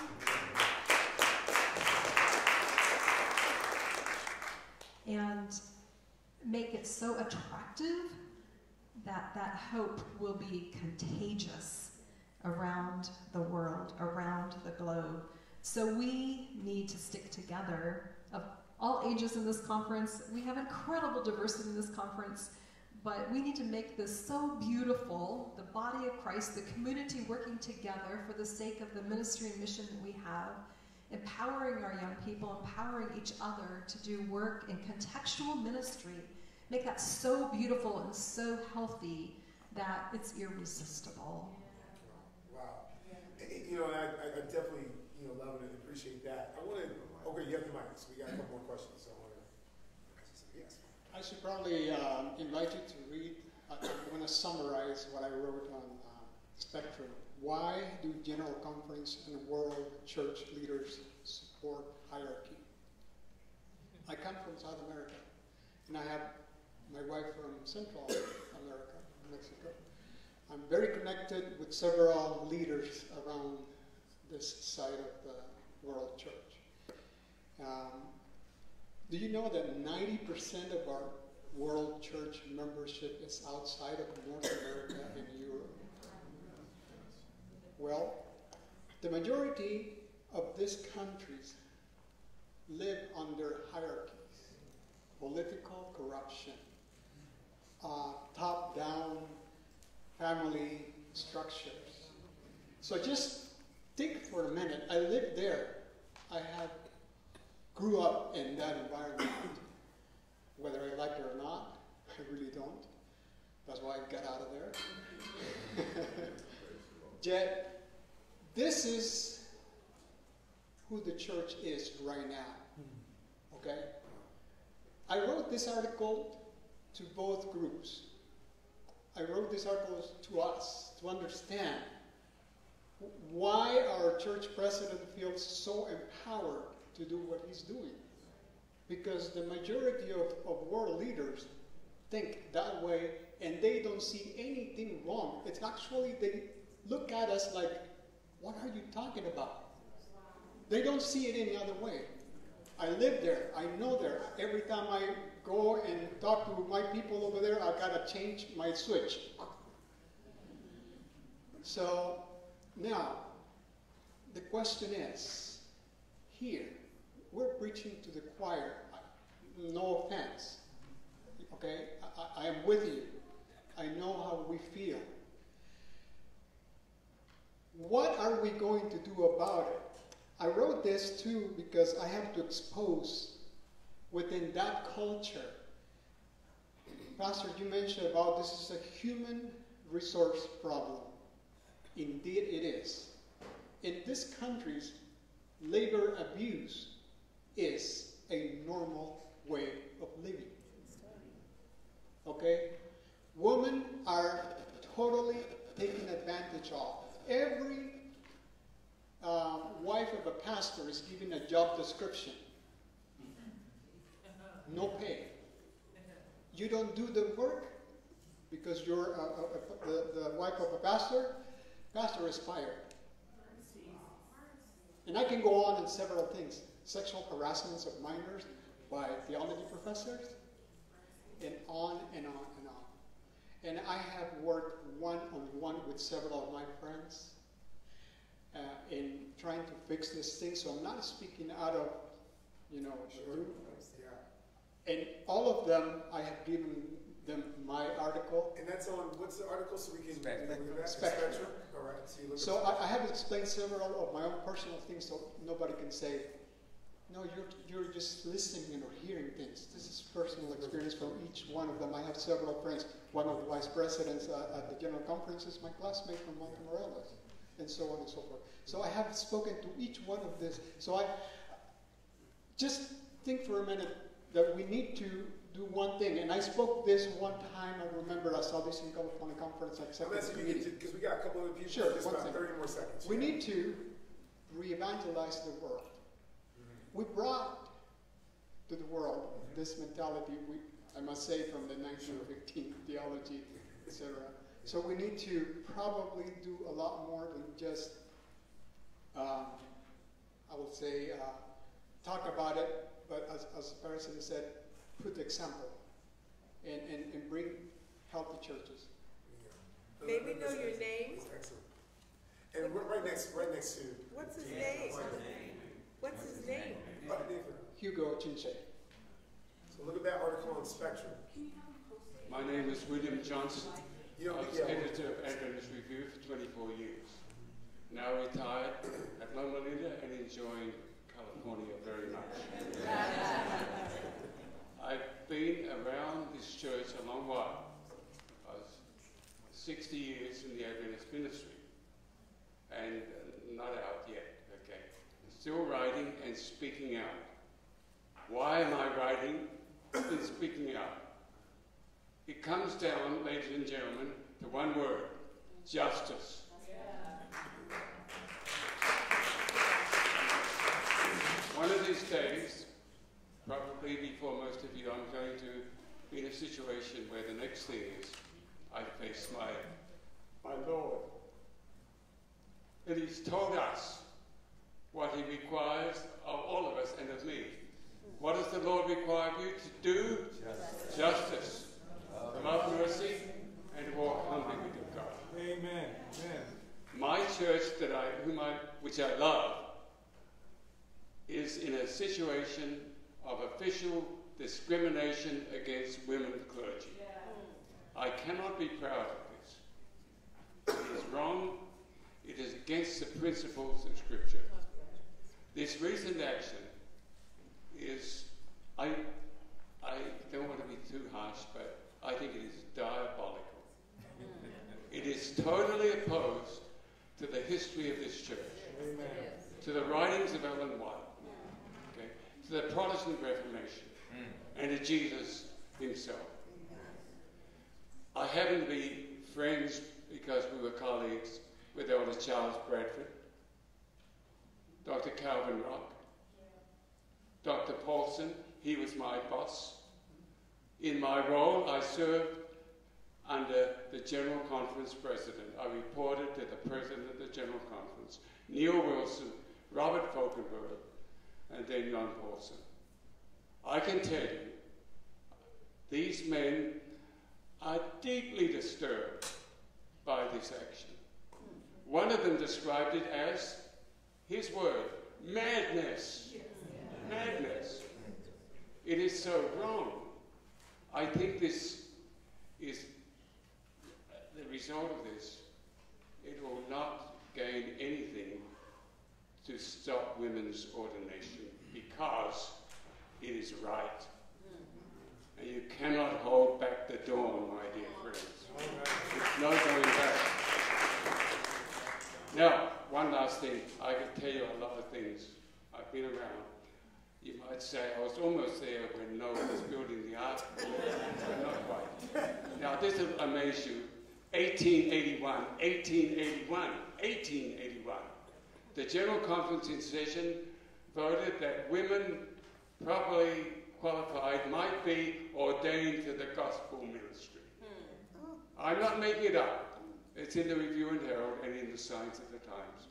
And make it so attractive that that hope will be contagious around the world, around the globe. So we need to stick together, of all ages in this conference. We have incredible diversity in this conference, but we need to make this so beautiful, the body of Christ, the community working together for the sake of the ministry and mission that we have, empowering our young people, empowering each other to do work in contextual ministry. Make that so beautiful and so healthy that it's irresistible. Wow. I definitely, love it and appreciate that. I want to, okay, you have the mic, so we got a couple more questions. So I want to, yes. I should probably invite you to read, I'm going to summarize what I wrote on Spectrum. Why do General Conference and World Church leaders support hierarchy? I come from South America, and I have my wife from Central America, Mexico. I'm very connected with several leaders around this side of the world church. Do you know that 90% of our world church membership is outside of North America and Europe? Well, the majority of these countries live under hierarchies, political corruption, top-down family structures. So just think for a minute. I lived there. I grew up in that environment. Whether I like it or not, I really don't. That's why I got out of there. Yet, this is who the church is right now. Okay? I wrote this article to both groups. I wrote this article to us to understand why our church president feels so empowered to do what he's doing. Because the majority of world leaders think that way, and they don't see anything wrong. It's actually, they look at us like, what are you talking about? They don't see it any other way. I live there. I know there. Every time I go and talk to my people over there, I've got to change my switch. So now, the question is, here, we're preaching to the choir. No offense. Okay? I am with you. I know how we feel. What are we going to do about it? I wrote this too because I have to expose within that culture. Pastor, you mentioned about this is a human resource problem. Indeed it is. In these countries, labor abuse is a normal way of living. Okay? Women are totally taken advantage of. Every wife of a pastor is given a job description. No pay. You don't do the work because you're the wife of a pastor. Pastor is fired. And I can go on in several things. Sexual harassments of minors by theology professors, and on and on and on. And I have worked one-on-one with several of my friends in trying to fix this thing. So I'm not speaking out of, the room. And all of them, I have given them my article. And that's on, what's the article so we can look at that? Spectrum. All right. So I have explained several of my own personal things so nobody can say, no, you're just listening or hearing things. This is personal experience from each one of them. I have several friends. One of the vice presidents at the General Conference is my classmate from Montemorelos, and so on and so forth. So I have spoken to each one of this. So I just think for a minute that we need to do one thing. And I spoke this one time, I remember I saw this in California Conference at I'm asking you, because we got a couple of people, sure, just about 30 more seconds. We need to re-evangelize the world. We brought to the world this mentality, I must say, from the 1915 theology, etc. So we need to probably do a lot more than just, I would say, talk about it, but as the person said, put the example and bring healthy churches. Yeah. May we know your name? Excellent. And we're right next to. What's his name? What's his name? Hugo Chinche. So look at that article on Spectrum. My name is William Johnson. I was editor of Adventist Review for 24 years. Now retired at Loma Linda and enjoying California very much. I've been around this church a long while. I was 60 years in the Adventist ministry and not out yet. Okay, still writing and speaking out. Why am I writing and speaking out? It comes down, ladies and gentlemen, to one word: justice. One of these days, probably before most of you, I'm going to be in a situation where the next thing is I face my Lord. And He's told us what He requires of all of us and of me. What does the Lord require of you to do? Justice. To love mercy and to walk humbly with God. Amen. Amen. My church which I love is in a situation of official discrimination against women clergy. I cannot be proud of this. It is wrong. It is against the principles of Scripture. This recent action is, I don't want to be too harsh, but I think it is diabolical. It is totally opposed to the history of this church, Amen. to the writings of Ellen White, okay, to the Protestant Reformation, and to Jesus Himself. I happen to be friends, because we were colleagues, with Elder Charles Bradford, Dr. Calvin Rock, Dr. Paulson. He was my boss. In my role, I served under the General Conference President. I reported to the President of the General Conference, Neil Wilson, Robert Falkenberg, and then Jan Paulson. I can tell you, these men are deeply disturbed by this action. One of them described it as, his word, madness. madness. It is so wrong. I think this is the result of this. It will not gain anything to stop women's ordination because it is right. And you cannot hold back the dawn, my dear friends. There's no going back. Now, one last thing. I can tell you a lot of things. I've been around. You might say I was almost there when Noah was building the ark, but not quite. Now, this will amaze you. 1881. The General Conference in session voted that women properly qualified might be ordained to the gospel ministry. I'm not making it up. It's in the Review and Herald and in the Signs of the Times.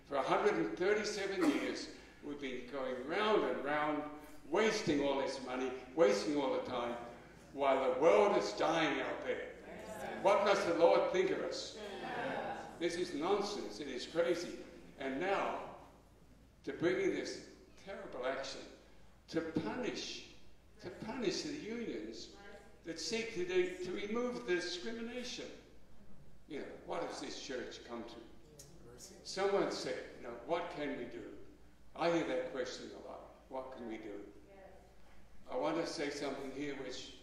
For 137 years, we've been going round and round, wasting all this money, wasting all the time, while the world is dying out there. What does the Lord think of us? This is nonsense. It is crazy. And now, to bring in this terrible action, to punish the unions that seek to remove the discrimination. You know, what has this church come to? Someone said, what can we do? I hear that question a lot. What can we do? I want to say something here which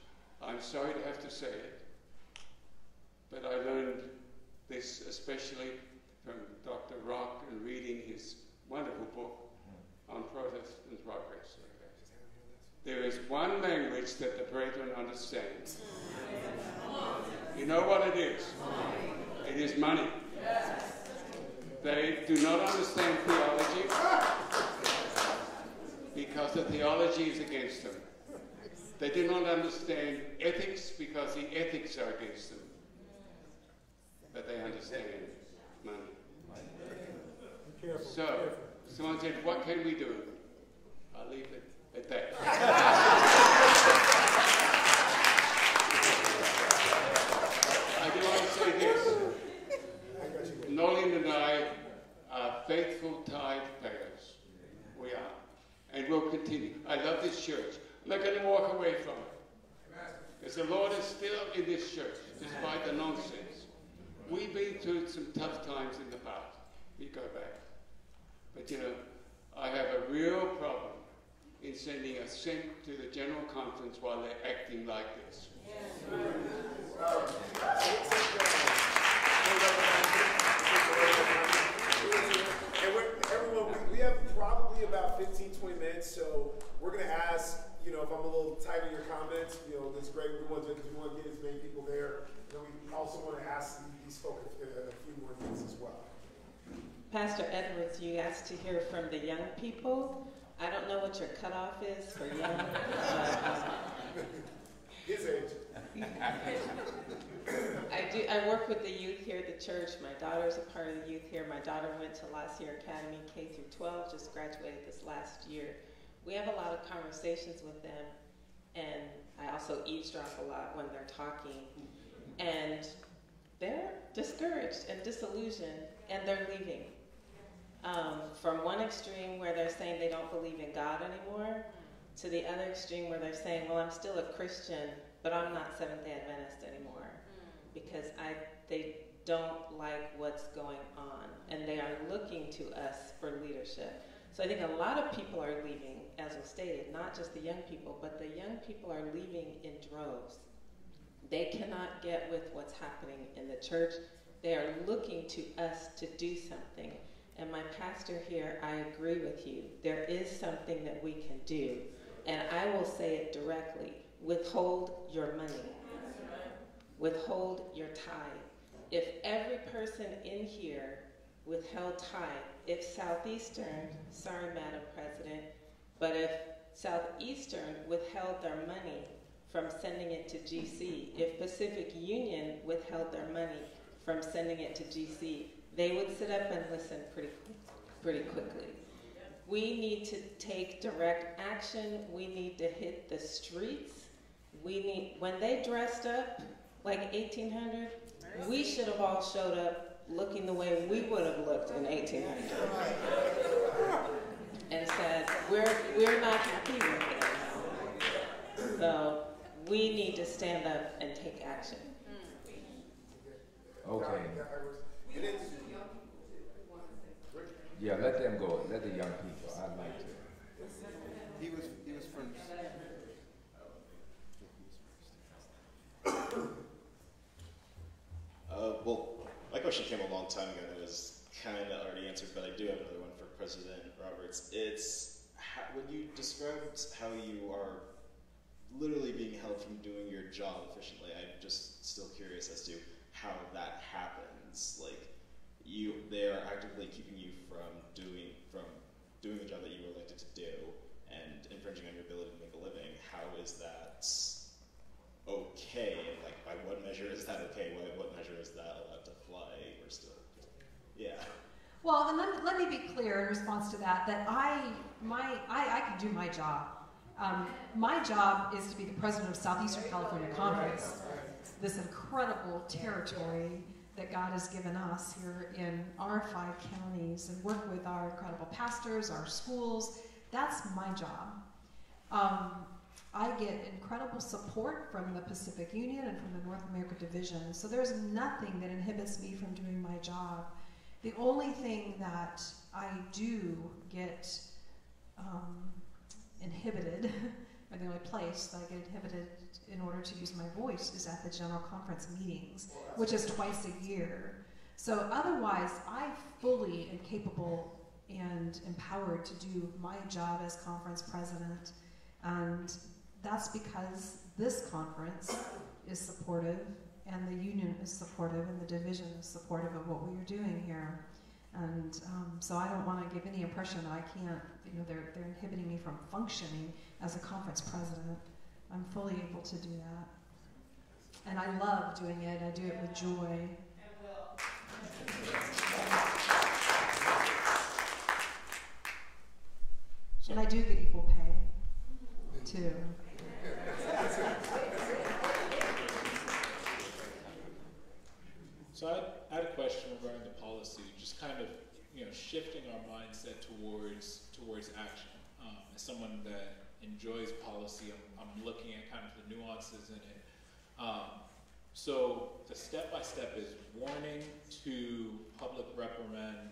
I'm sorry to have to say it, but I learned this especially from Dr. Rock and reading his wonderful book on protest and progress. There is one language that the brethren understand. You know what it is? It is money. They do not understand theology because the theology is against them. They do not understand ethics because the ethics are against them. But they understand money. So, someone said, what can we do? I'll leave it at that. I do want to say this. Nolan and I are faithful tithe payers. We are. And we'll continue. I love this church. I'm not going to walk away from it. Because the Lord is still in this church, despite the nonsense. We've been through some tough times in the past. We go back. But I have a real problem in sending a cent to the General Conference while they're acting like this. And everyone, we have probably about 15, 20 minutes, so we're going to ask, if I'm a little tight on your comments, that's great. We want to get as many people there. And we also want to ask these folks a few more things as well. Pastor Edwards, you asked to hear from the young people. I don't know what your cutoff is for young. His age. I work with the youth here at the church. My daughter's a part of the youth here. My daughter went to La Sierra Academy K through 12, just graduated this last year. We have a lot of conversations with them, and I also eavesdrop a lot when they're talking. And they're discouraged and disillusioned, and they're leaving. From one extreme where they're saying they don't believe in God anymore, to the other extreme where they're saying, well, I'm still a Christian, but I'm not Seventh-day Adventist anymore, because they don't like what's going on, and they are looking to us for leadership. So I think a lot of people are leaving, as was stated, not just the young people, but the young people are leaving in droves. They cannot get with what's happening in the church. They are looking to us to do something. And my pastor here, I agree with you. There is something that we can do. And I will say it directly. Withhold your money. Withhold your tithe. If every person in here withheld tithe, if Southeastern, sorry, Madam President, but if Southeastern withheld their money from sending it to GC, if Pacific Union withheld their money from sending it to GC, they would sit up and listen pretty quickly. We need to take direct action. We need to hit the streets. When they dressed up like 1800, we should have all showed up looking the way we would have looked in 1800. And said, we're not Okay. It is. Yeah, let them go. Let the young people. I'd like to. He was first. Well, my question came a long time ago and it was kind of already answered, but I do have another one for President Roberts. It's when you described how you are literally being held from doing your job efficiently. I'm just still curious as to how that happens. Like, they are actively keeping you from doing the job that you were elected to do and infringing on your ability to make a living. How is that okay? And like, by what measure is that okay? What measure is that allowed to fly? Or still, yeah. Well, and let me be clear in response to that, that I can do my job. My job is to be the president of Southeastern California Conference, this incredible territory that God has given us here in our 5 counties, and work with our incredible pastors, our schools. That's my job. I get incredible support from the Pacific Union and from the North America Division, so there's nothing that inhibits me from doing my job. The only thing that I do get inhibited, or the only place that I get inhibited in order to use my voice, is at the General Conference meetings, which is twice a year. So otherwise, I fully am capable and empowered to do my job as conference president, and that's because this conference is supportive, and the union is supportive, and the division is supportive of what we are doing here. And so I don't want to give any impression that I can't, they're inhibiting me from functioning as a conference president. I'm fully able to do that. And I love doing it. I do it with joy. And I do get equal pay, too. So I had a question regarding the policy, just kind of shifting our mindset towards action. As someone that enjoys policy, I'm looking at kind of the nuances in it. So the step-by-step is warning to public reprimand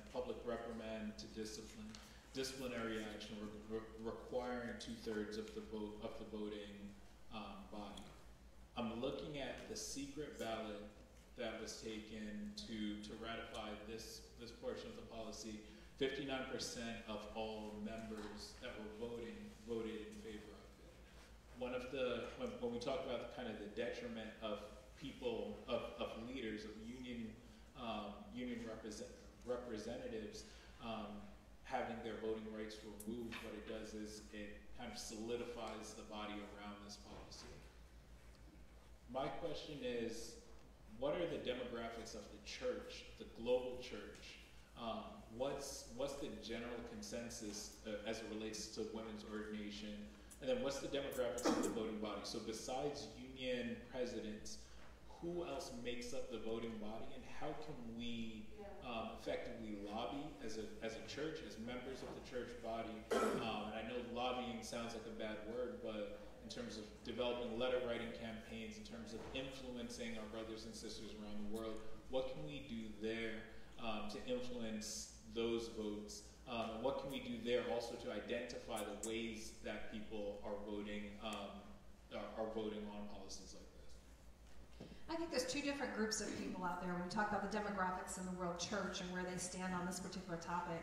to discipline, disciplinary action requiring 2/3 of the voting body. I'm looking at the secret ballot that was taken to ratify this portion of the policy. 59% of all members that were voted in favor of it. When we talk about kind of the detriment of people, of leaders, of union representatives having their voting rights removed, what it does is it kind of solidifies the body around this policy. My question is, what are the demographics of the church, the global church? What's the general consensus as it relates to women's ordination? And then what's the demographics of the voting body? So besides union presidents, who else makes up the voting body, and how can we effectively lobby as a church, as members of the church body? And I know lobbying sounds like a bad word, but in terms of developing letter writing campaigns, in terms of influencing our brothers and sisters around the world, what can we do there to influence those votes? What can we do there also to identify the ways that people are voting on policies like this? I think there's 2 different groups of people out there when we talk about the demographics in the world church and where they stand on this particular topic.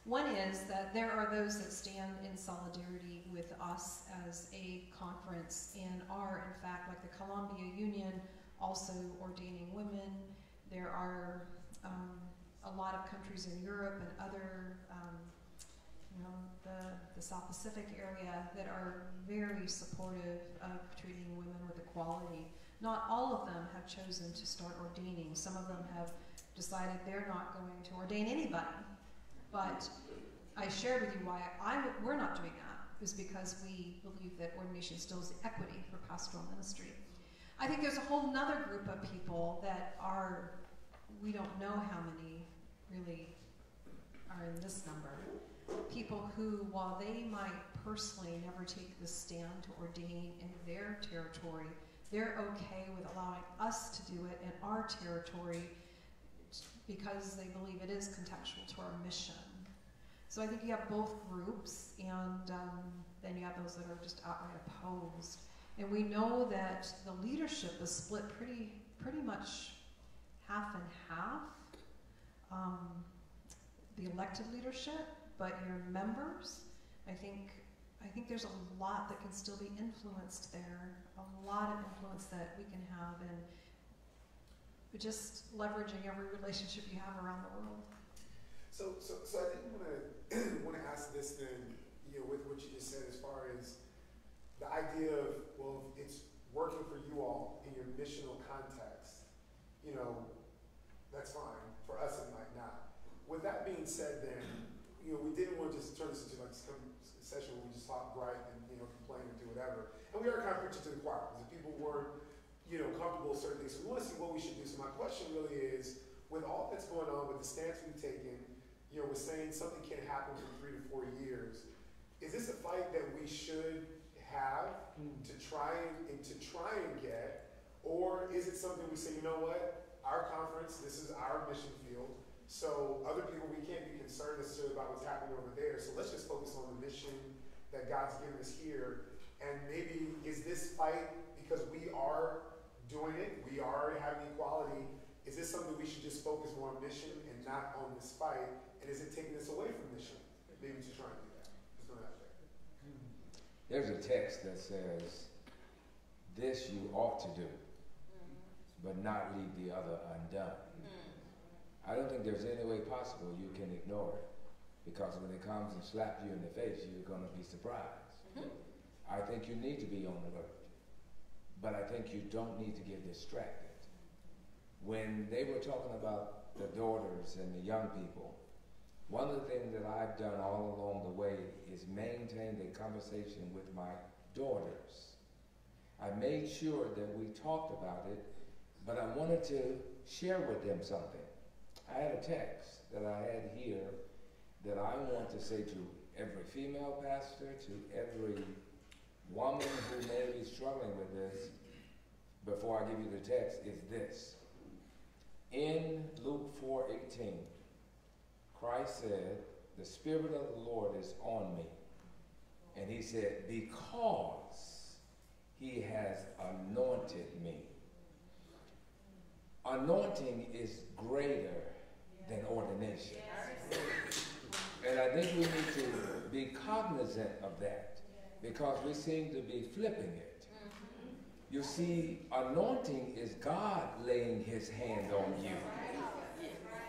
One is that there are those that stand in solidarity with us as a conference and are, in fact, like the Columbia Union, also ordaining women. There are a lot of countries in Europe and other, the South Pacific area that are very supportive of treating women with equality. Not all of them have chosen to start ordaining. Some of them have decided they're not going to ordain anybody. But I shared with you why we're not doing that, is because we believe that ordination still is equity for pastoral ministry. I think there's a whole nother group of people that are, we don't know how many really are in this number. People who, while they might personally never take the stand to ordain in their territory, they're okay with allowing us to do it in our territory because they believe it is contextual to our mission. So I think you have both groups, and then you have those that are just outright opposed. And we know that the leadership is split pretty much half and half. The elected leadership, but your members, I think there's a lot that can still be influenced there, a lot of influence that we can have, and just leveraging every relationship you have around the world. So I think I want to ask this then, with what you just said, as far as the idea of, well, it's working for you all in your missional context, that's fine. For us, it might not. With that being said, then, we didn't want to just turn this into like some session where we just talk, gripe, and complain and do whatever. And we are kind of preaching to the choir because if people weren't, comfortable with certain things, so we want to see what we should do. So my question really is, with all that's going on, with the stance we've taken, we're saying something can't happen for 3 to 4 years. Is this a fight that we should have to try and get, or is it something we say, you know what? Our conference, this is our mission field, so other people, we can't be concerned necessarily about what's happening over there, so let's just focus on the mission that God's given us here. And maybe, is this fight, because we are doing it, we are having equality, is this something we should just focus more on mission and not on this fight? And is it taking us away from mission? Maybe to try and do that. Just throw that there. There's a text that says, this you ought to do, but not leave the other undone. I don't think there's any way possible you can ignore it, because when it comes and slaps you in the face, you're going to be surprised. I think you need to be on alert, but I think you don't need to get distracted. When they were talking about the daughters and the young people, one of the things that I've done all along the way is maintain the conversation with my daughters. I made sure that we talked about it, but I wanted to share with them something. I had a text that I had here that I want to say to every female pastor, to every woman who may be struggling with this, before I give you the text, is this. In Luke 4:18, Christ said, the Spirit of the Lord is on me. And he said, because he has anointed me. Anointing is greater than ordination. And I think we need to be cognizant of that, because we seem to be flipping it. You see, anointing is God laying his hand on you.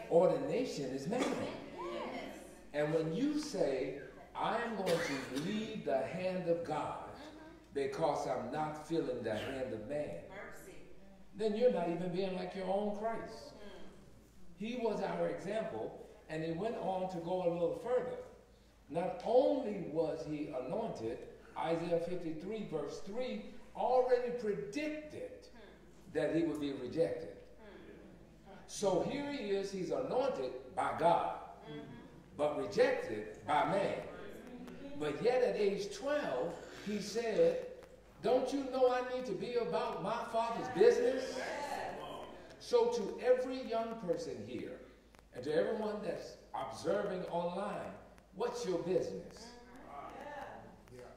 Ordination is man. And when you say, I am going to leave the hand of God because I'm not feeling the hand of man, then you're not even being like your own Christ. He was our example, and he went on to go a little further. Not only was he anointed, Isaiah 53 verse 3 already predicted that he would be rejected. So here he is, he's anointed by God, but rejected by man. But yet at age 12, he said, don't you know I need to be about my Father's business? So to every young person here, and to everyone that's observing online, what's your business?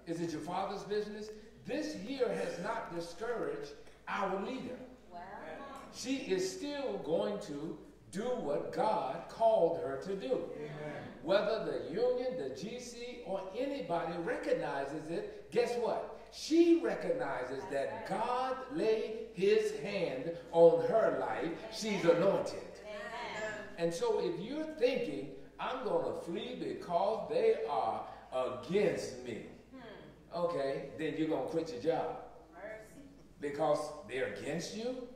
Is it your Father's business? This here has not discouraged our leader. She is still going to do what God called her to do. Whether the union, the GC, or anybody recognizes it, guess what? She recognizes that God laid his hand on her life. She's anointed. And so if you're thinking, I'm going to flee because they are against me, okay, then you're going to quit your job. Because they're against you.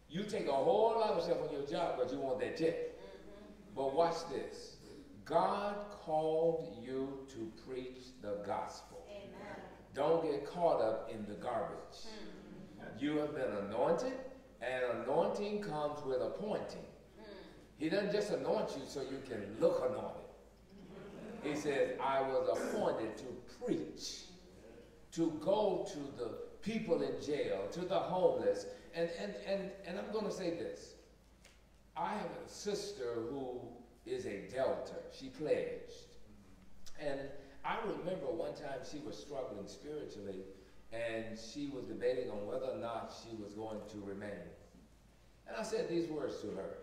You take a whole lot of stuff on your job because you want that check. But watch this. God called you to preach the gospel. Amen. Don't get caught up in the garbage. You have been anointed, and anointing comes with appointing. He doesn't just anoint you so you can look anointed. He says, I was appointed to preach, to go to the people in jail, to the homeless. And I'm going to say this. I have a sister who is a Delta. She pledged. And I remember one time she was struggling spiritually, and she was debating on whether or not she was going to remain. And I said these words to her.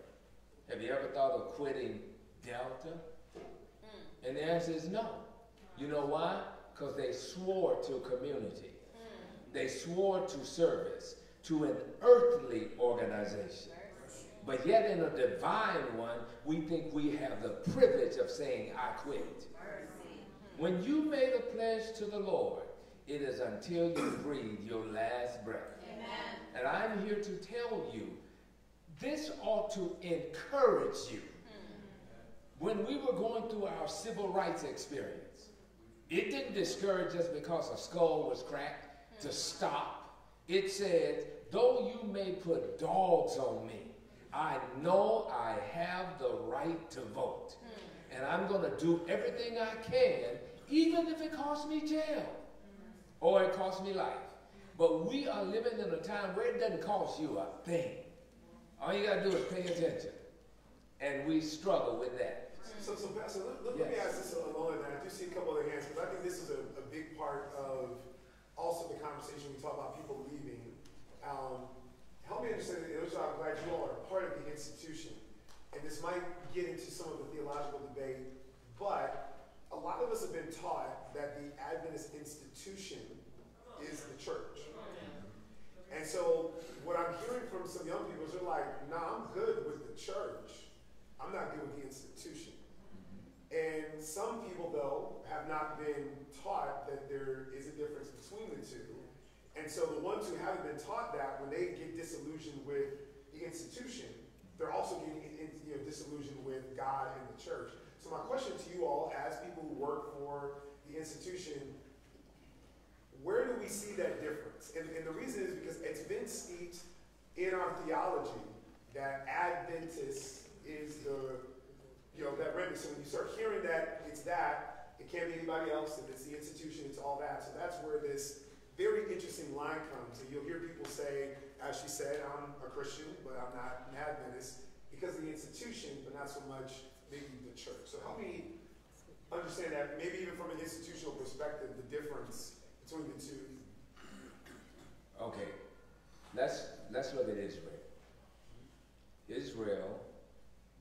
Have you ever thought of quitting Delta? And the answer is no. You know why? Because they swore to community. They swore to service, to an earthly organization. But yet in a divine one, we think we have the privilege of saying, I quit. When you made a pledge to the Lord, it is until you breathe your last breath. Amen. And I'm here to tell you, this ought to encourage you. When we were going through our civil rights experience, it didn't discourage us because a skull was cracked to stop. It said, though you may put dogs on me, I know I have the right to vote. And I'm going to do everything I can, even if it costs me jail or it costs me life. But we are living in a time where it doesn't cost you a thing. All you got to do is pay attention. And we struggle with that. So Pastor, let me ask this along that. I do see a couple of hands, because I think this is a big part of also the conversation we talk about people leaving. Help me understand, I'm glad you all are part of the institution. And this might get into some of the theological debate, but a lot of us have been taught that the Adventist institution is the church. And so what I'm hearing from some young people is they're like, nah, I'm good with the church. I'm not good with the institution. And some people, though, have not been taught that there is a difference between the two. And so the ones who haven't been taught that, when they get disillusioned with the institution, they're also getting disillusioned with God and the church. So my question to you all, as people who work for the institution, where do we see that difference? And the reason is because it's been steeped in our theology that Adventist is that remedy. So when you start hearing that it's that, it can't be anybody else. If it's the institution, it's all that. So that's where this very interesting line comes. And you'll hear people say, as she said, I'm a Christian, but I'm not an Adventist because of the institution, but not so much maybe the church. So help me understand that, maybe even from an institutional perspective, the difference between the two. Okay, let's look at Israel. Israel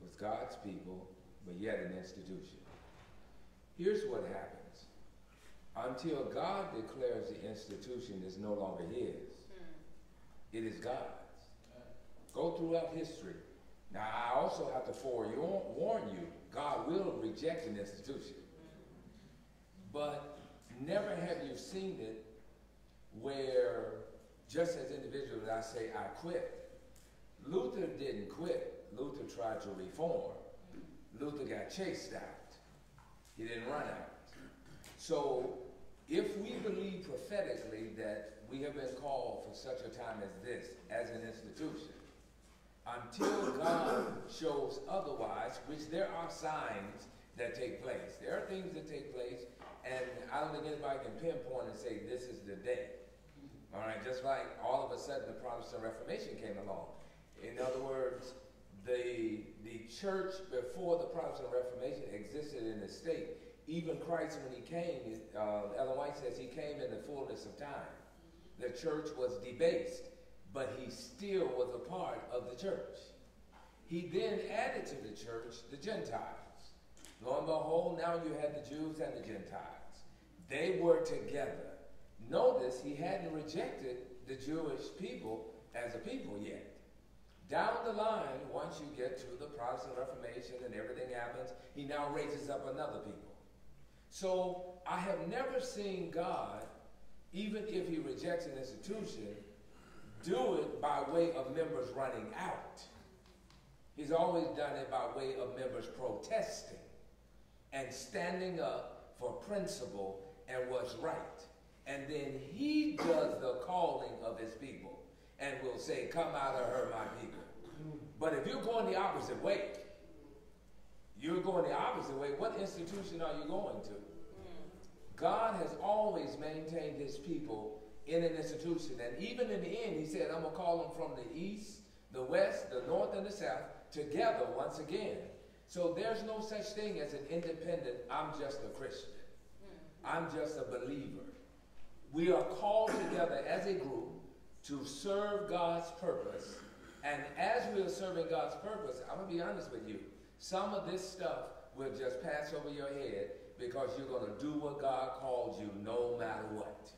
was God's people, but yet an institution. Here's what happens. Until God declares the institution is no longer his, it is God's. Go throughout history. Now, I also have to forewarn you, God will reject an institution. But never have you seen it where, just as individuals, I say, I quit. Luther didn't quit. Luther tried to reform. Luther got chased out. He didn't run out. So, if we believe prophetically that we have been called for such a time as this, as an institution, until God shows otherwise, which there are signs that take place. There are things that take place, and I don't think anybody can pinpoint and say this is the day. All right, just like all of a sudden the Protestant Reformation came along. In other words, the church before the Protestant Reformation existed in the state. Even Christ, when he came, Ellen White says he came in the fullness of time. The church was debased, but he still was a part of the church. He then added to the church the Gentiles. Lo and behold, now you have the Jews and the Gentiles. They were together. Notice he hadn't rejected the Jewish people as a people yet. Down the line, once you get to the Protestant Reformation and everything happens, he now raises up another people. So I have never seen God, even if he rejects an institution, do it by way of members running out. He's always done it by way of members protesting and standing up for principle and what's right. And then he does the calling of his people and will say, come out of her, my people. But if you're going the opposite way, what institution are you going to? God has always maintained his people in an institution. And even in the end, he said, I'm going to call them from the east, the west, the north, and the south together once again. So there's no such thing as an independent, I'm just a Christian. I'm just a believer. We are called together as a group to serve God's purpose. And as we are serving God's purpose, I'm going to be honest with you, some of this stuff will just pass over your head because you're going to do what God called you no matter what.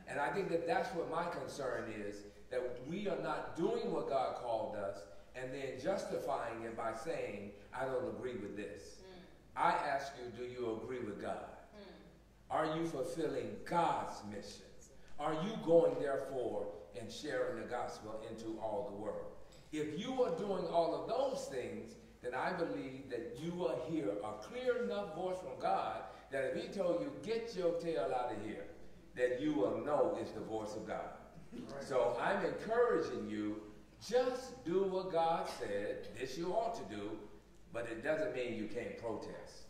And I think that that's what my concern is, that we are not doing what God called us and then justifying it by saying, I don't agree with this. I ask you, do you agree with God? Are you fulfilling God's mission? Are you going, therefore, and sharing the gospel into all the world? If you are doing all of those things, then I believe that you will hear a clear enough voice from God that if he told you, get your tail out of here, that you will know it's the voice of God. So I'm encouraging you, just do what God said, this you ought to do, but it doesn't mean you can't protest.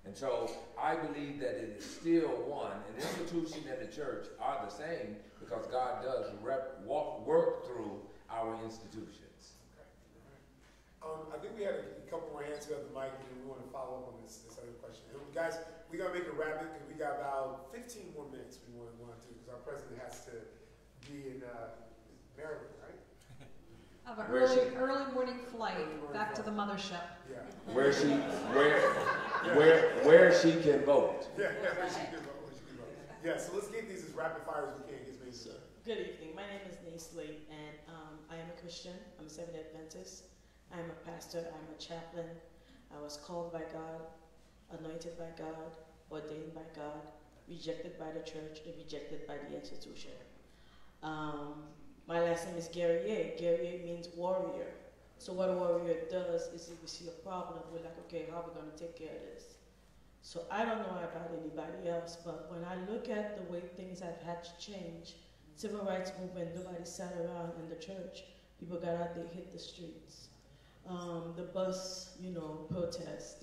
And so I believe that it is still one. An institution and the church are the same because God does work through our institutions. I think we had a couple more hands up the mic, and we want to follow up on this other question. And guys, we're going to make it rapid because we got about 15 more minutes we want to do because our president has to be in Maryland, right? Of an early morning flight back to the mothership. Yeah. Where she can vote. Yeah, where she can vote. Yeah, so let's get these as rapid fire as we can. Good evening. My name is Naisley, and I am a Christian. I'm a Seventh-day Adventist. I'm a pastor. I'm a chaplain. I was called by God, anointed by God, ordained by God, rejected by the church, and rejected by the institution. My last name is Guerrier. Guerrier means warrior. So what a warrior does is if we see a problem, we're like, okay, how are we going to take care of this? So I don't know about anybody else, but when I look at the way things have had to change, civil rights movement, nobody sat around in the church. People got out there, hit the streets. The bus, protests,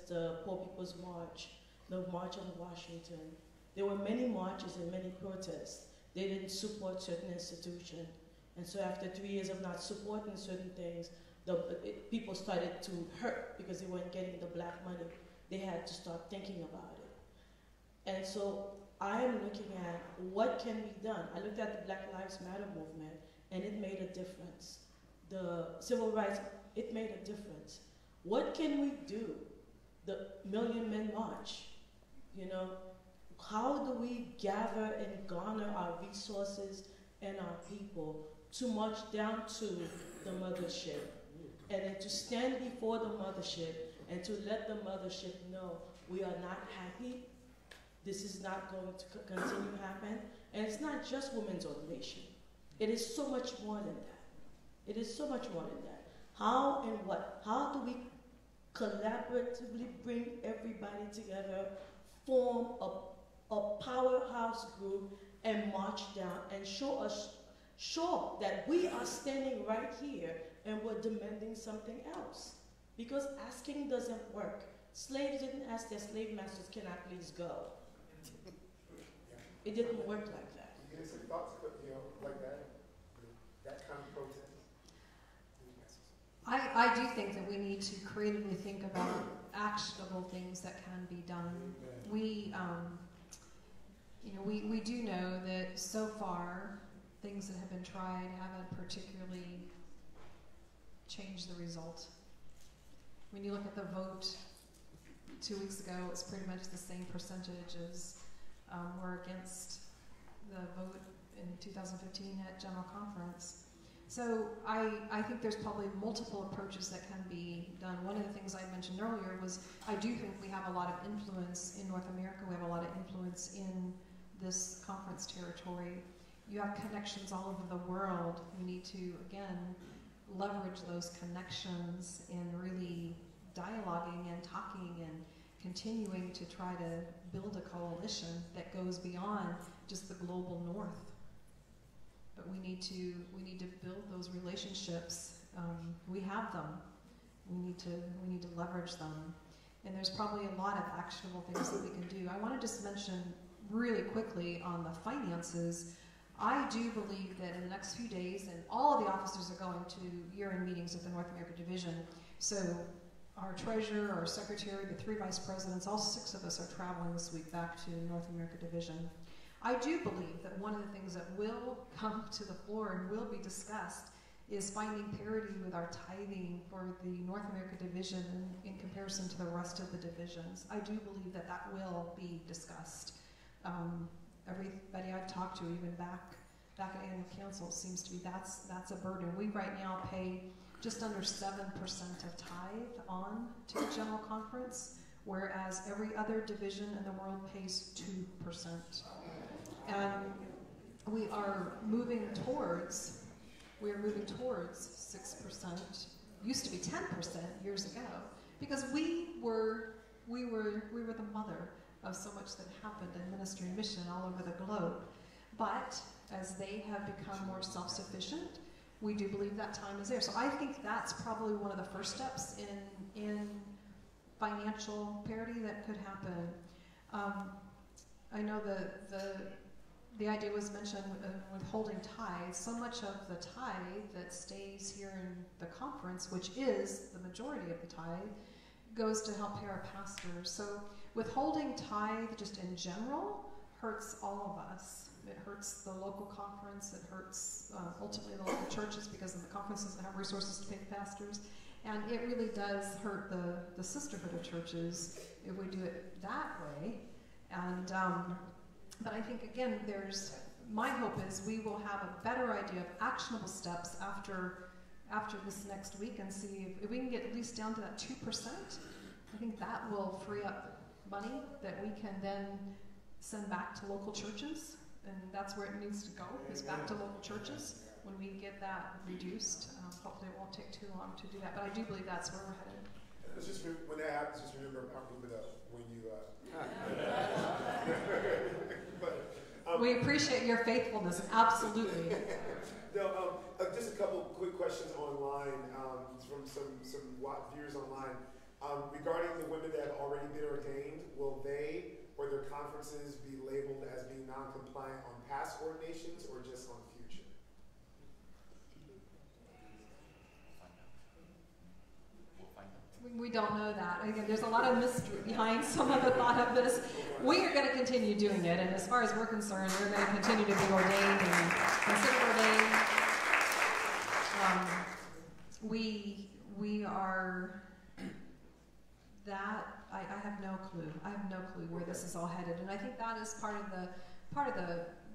the Poor People's March, the March on Washington. There were many marches and many protests. They didn't support certain institutions. And so after 3 years of not supporting certain things, people started to hurt because they weren't getting the black money. They had to start thinking about it. And so I am looking at what can be done. I looked at the Black Lives Matter movement, and it made a difference. The civil rights, it made a difference. What can we do? The Million Men March, how do we gather and garner our resources and our people to march down to the mothership and then to stand before the mothership and to let the mothership know we are not happy. This is not going to continue to happen. And it's not just women's ordination. It is so much more than that. It is so much more than that. How and what? How do we collaboratively bring everybody together, form a powerhouse group, and march down and show that we are standing right here and we're demanding something else? Because asking doesn't work. Slaves didn't ask their slave masters, can I please go? It didn't work like that. You get some thoughts, like that? That kind of protest? I do think that we need to creatively think about actionable things that can be done. We do know that so far things that have been tried haven't particularly changed the result. When you look at the vote 2 weeks ago, it's pretty much the same percentage as were against the vote in 2015 at General Conference. So I think there's probably multiple approaches that can be done. One of the things I mentioned earlier was I do think we have a lot of influence in North America. We have a lot of influence in this conference territory. You have connections all over the world. We need to, again, leverage those connections in really dialoguing and talking and continuing to try to build a coalition that goes beyond just the global north. But we need to build those relationships. We have them. We need to leverage them. And there's probably a lot of actionable things that we can do. I want to just mention really quickly on the finances. I do believe that in the next few days, and all of the officers are going to year-end meetings of the North America Division, so our treasurer, our secretary, the 3 vice presidents, all 6 of us are traveling this week back to North America Division. I do believe that one of the things that will come to the floor and will be discussed is finding parity with our tithing for the North America Division in comparison to the rest of the divisions. I do believe that that will be discussed. Everybody I've talked to, even back at annual council, seems to be that's a burden. We right now pay just under 7% of tithe on to the General Conference, whereas every other division in the world pays 2%. And we are moving towards 6%. Used to be 10% years ago, because we were the mother of so much that happened in ministry and mission all over the globe. But as they have become more self-sufficient, we do believe that time is there. So I think that's probably one of the first steps in financial parity that could happen. I know the idea was mentioned withholding tithe. So much of the tithe that stays here in the conference, which is the majority of the tithe, goes to help pay our pastors. So withholding tithe just in general hurts all of us. It hurts the local conference. It hurts ultimately the local churches, because the conference doesn't have resources to pay the pastors. And it really does hurt the sisterhood of churches if we do it that way. And but I think, again, my hope is we will have a better idea of actionable steps after this next week, and see if we can get at least down to that 2%. I think that will free up money that we can then send back to local churches, and that's where it needs to go, is back to local churches when we get that reduced. Hopefully it won't take too long to do that, but I do believe that's where we're headed. It's just, when that happens, just remember, I'll move it up when you... we appreciate your faithfulness, absolutely. No, just a couple quick questions online from some viewers online. Regarding the women that have already been ordained, will they or their conferences be labeled as being non-compliant on past ordinations or just on future? We don't know that. Again, there's a lot of mystery behind some of the thought of this. We are going to continue doing it, and as far as we're concerned, we're going to continue to be ordained and considered ordained. We are that. I have no clue. I have no clue where this is all headed, and I think that is part of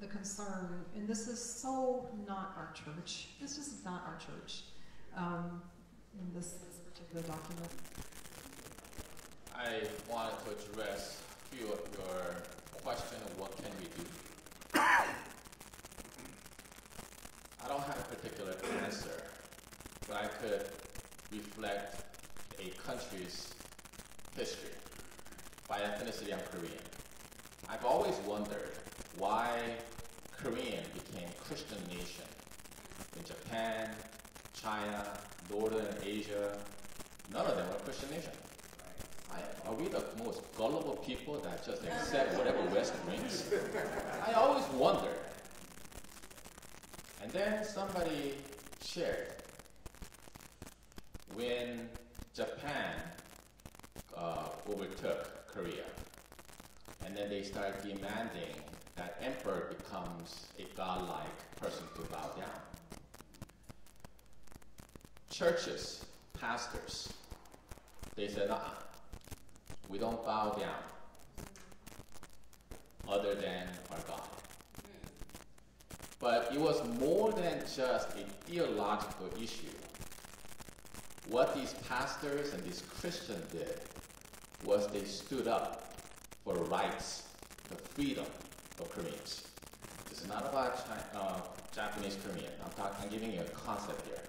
the concern. And this is so not our church. This is not our church. In this particular document. I wanted to address a few of your questions of what can we do. I don't have a particular answer, but I could reflect a country's history. By ethnicity, I'm Korean. I've always wondered why Korean became Christian nation in Japan, China, Northern Asia. None of them are Christian nation. Are we the most gullible people that just accept whatever West brings? I always wondered. And then somebody shared, when Japan overtook Korea, and then they started demanding that emperor becomes a godlike person to bow down. Churches, pastors, they said, we don't bow down other than our God. But it was more than just a theological issue. What these pastors and these Christians did was they stood up for the rights, the freedom of Koreans. This is not about Japanese Korean. I'm giving you a concept here.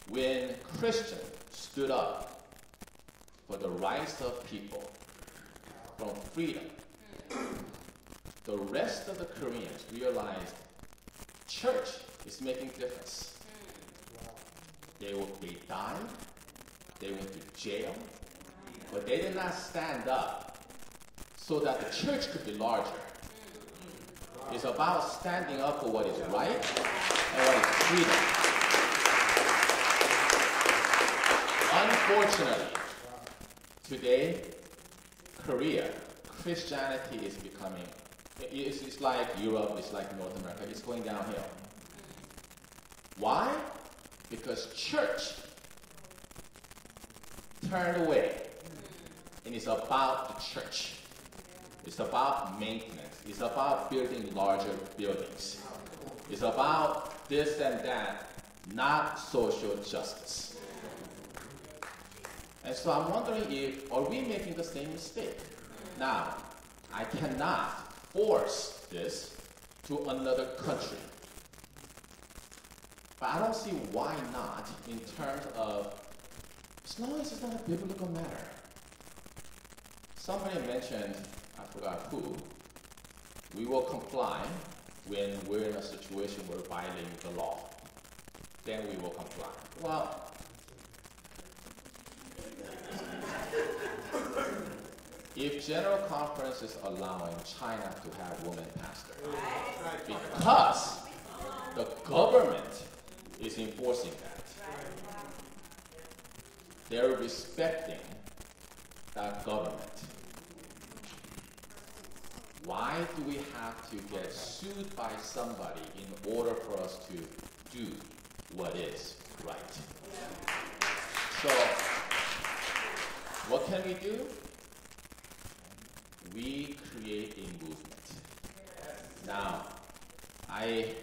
When Christians stood up for the rights of people, from freedom, the rest of the Koreans realized church is making difference. They died, they went to jail, but they did not stand up so that the church could be larger. It's about standing up for what is right and what is freedom. Unfortunately, today, Korea, Christianity is becoming, it's like Europe, it's like North America, it's going downhill. Why? Because church turned away. And it's about the church. It's about maintenance. It's about building larger buildings. It's about this and that, not social justice. And so I'm wondering are we making the same mistake? Now, I cannot force this to another country. But I don't see why not in terms of, as long as it's not a biblical matter. Somebody mentioned, I forgot who, we will comply when we're in a situation where we're violating the law. Then we will comply. Well, if General Conference is allowing China to have women pastors, because the government is enforcing that, they're respecting that government. Why do we have to get sued by somebody in order for us to do what is right? So, what can we do? We create a movement. Now, I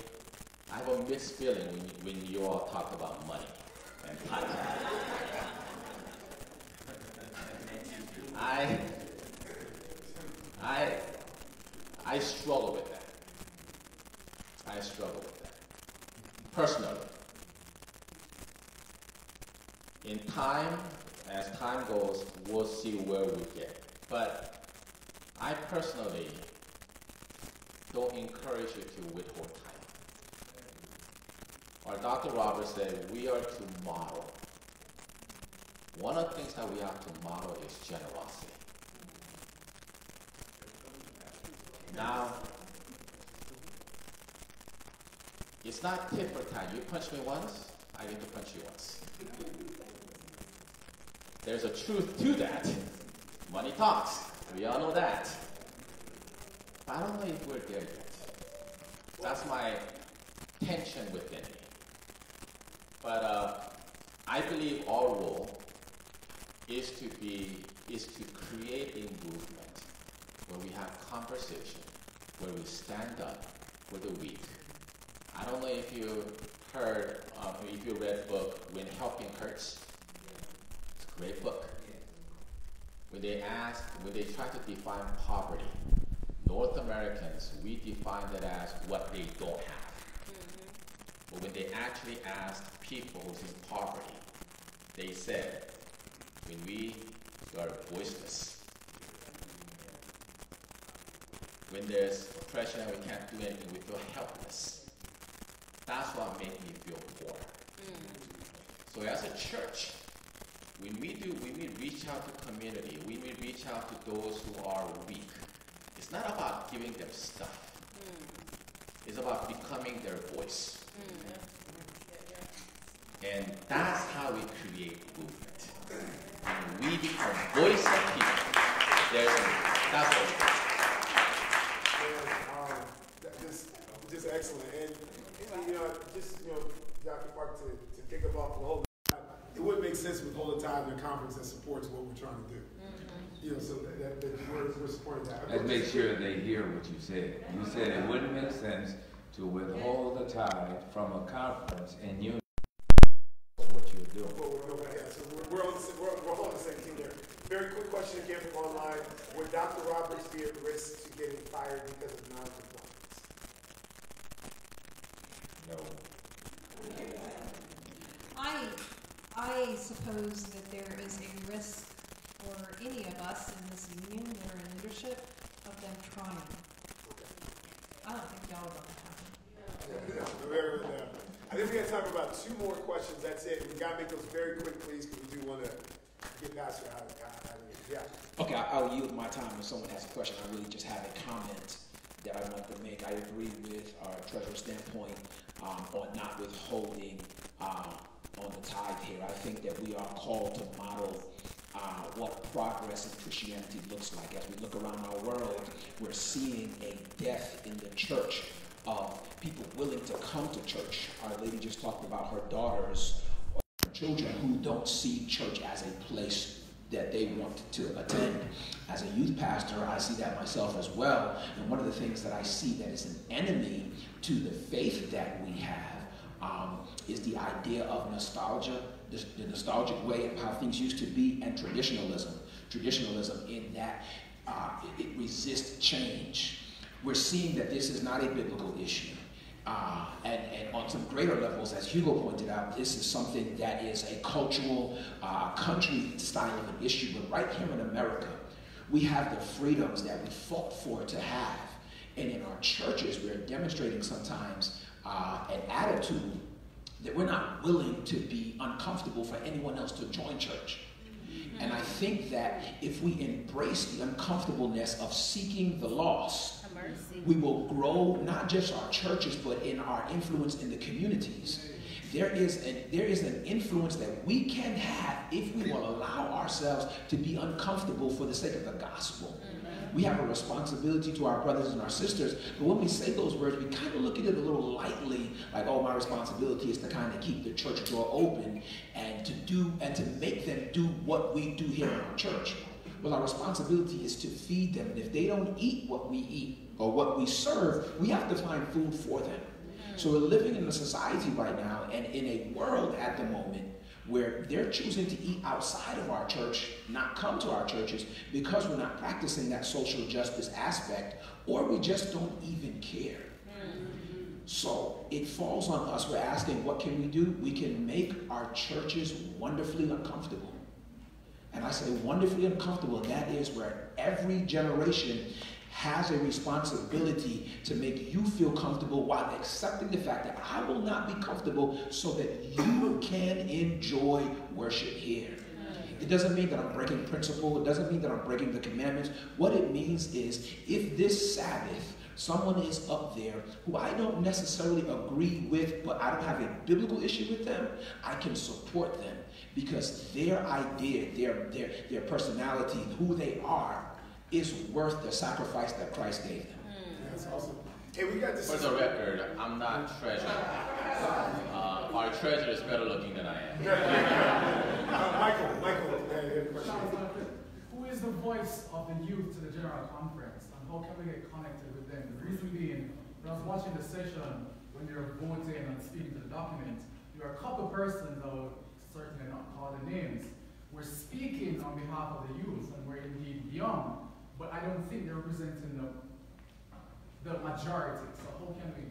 have a mixed feeling when you all talk about money and tithe. I struggle with that. I struggle with that. Personally. In time, as time goes, we'll see where we get. But I personally don't encourage you to withhold tithe. Or Dr. Roberts said, we are to model. One of the things that we have to model is generosity. Now, it's not tit for tat. You punch me once, I get to punch you once. There's a truth to that. Money talks. We all know that. But I don't know if we're there yet. That's my tension within me. But I believe our role is to create a movement where we have conversation, where we stand up for the weak. I don't know if you heard, if you read the book When Helping Hurts. It's a great book. When they try to define poverty, North Americans, we define it as what they don't have. But when they actually asked people who's in poverty, they said, when we are voiceless, when there's oppression and we can't do anything, we feel helpless. That's what makes me feel poor. So as a church, when we reach out to community, when we reach out to those who are weak, it's not about giving them stuff. It's about becoming their voice. And that's how we create movement. When we become voice of people, that's what it is. Just excellent. And Dr. Park, to pick up off the whole, it wouldn't make sense with Hold the Tithe in a conference that supports what we're trying to do. So we're supporting that. Let's make sure they hear what you said. You said it wouldn't make sense to withhold the tithe from a conference and you know what you're doing. So we're on the same team there. Very quick question again from online. Would Dr. Roberts be at risk to getting fired because of non-compliance? No. I suppose that there is a risk for any of us in this union that are in leadership of them trying. I don't think y'all are going to happen. I think we have time for about 2 more questions. That's it. We got to make those very quick, please, because we do want to get past it. Yeah. Okay, I'll yield my time if someone has a question. I really just have a comment. that I want to make. I agree with our treasurer's standpoint on not withholding on the tithe here. I think that we are called to model what progress in Christianity looks like. As we look around our world, we're seeing a death in the church of people willing to come to church. Our lady just talked about her daughters or her children who don't see church as a place that they want to attend. As a youth pastor, I see that myself as well. And one of the things that I see that is an enemy to the faith that we have is the idea of nostalgia, the nostalgic way of how things used to be, and traditionalism. Traditionalism in that it resists change. We're seeing that this is not a biblical issue. And on some greater levels, as Hugo pointed out, this is something that is a cultural, country style of an issue. But right here in America, we have the freedoms that we fought for to have. And in our churches, we're demonstrating sometimes an attitude that we're not willing to be uncomfortable for anyone else to join church. And I think that if we embrace the uncomfortableness of seeking the lost, we will grow not just our churches, but in our influence in the communities. There is an influence that we can have if we will allow ourselves to be uncomfortable for the sake of the gospel. We have a responsibility to our brothers and our sisters, but when we say those words, we kind of look at it a little lightly, like, oh, my responsibility is to kind of keep the church door open and to make them do what we do here in our church. Well, our responsibility is to feed them, and if they don't eat what we eat or what we serve, we have to find food for them. So we're living in a society right now and in a world at the moment where they're choosing to eat outside of our church, not come to our churches, because we're not practicing that social justice aspect, or we just don't even care. So it falls on us. We're asking, what can we do? We can make our churches wonderfully uncomfortable. And I say wonderfully uncomfortable, and that is where every generation has a responsibility to make you feel comfortable while accepting the fact that I will not be comfortable so that you can enjoy worship here. It doesn't mean that I'm breaking principle. It doesn't mean that I'm breaking the commandments. What it means is if this Sabbath someone is up there who I don't necessarily agree with, but I don't have a biblical issue with them, I can support them because their idea, their personality, who they are, is worth the sacrifice that Christ gave them. That's awesome. Hey, we got this. For the record, I'm not treasurer. Our treasurer is better looking than I am. Michael, who is the voice of the youth to the General Conference, and how can we get connected with them? The reason being, when I was watching the session, when they were voting and speaking to the document, there were a couple of persons, I will certainly not call the names, were speaking on behalf of the youth, and were indeed young. But I don't think they're representing the majority. So how can we?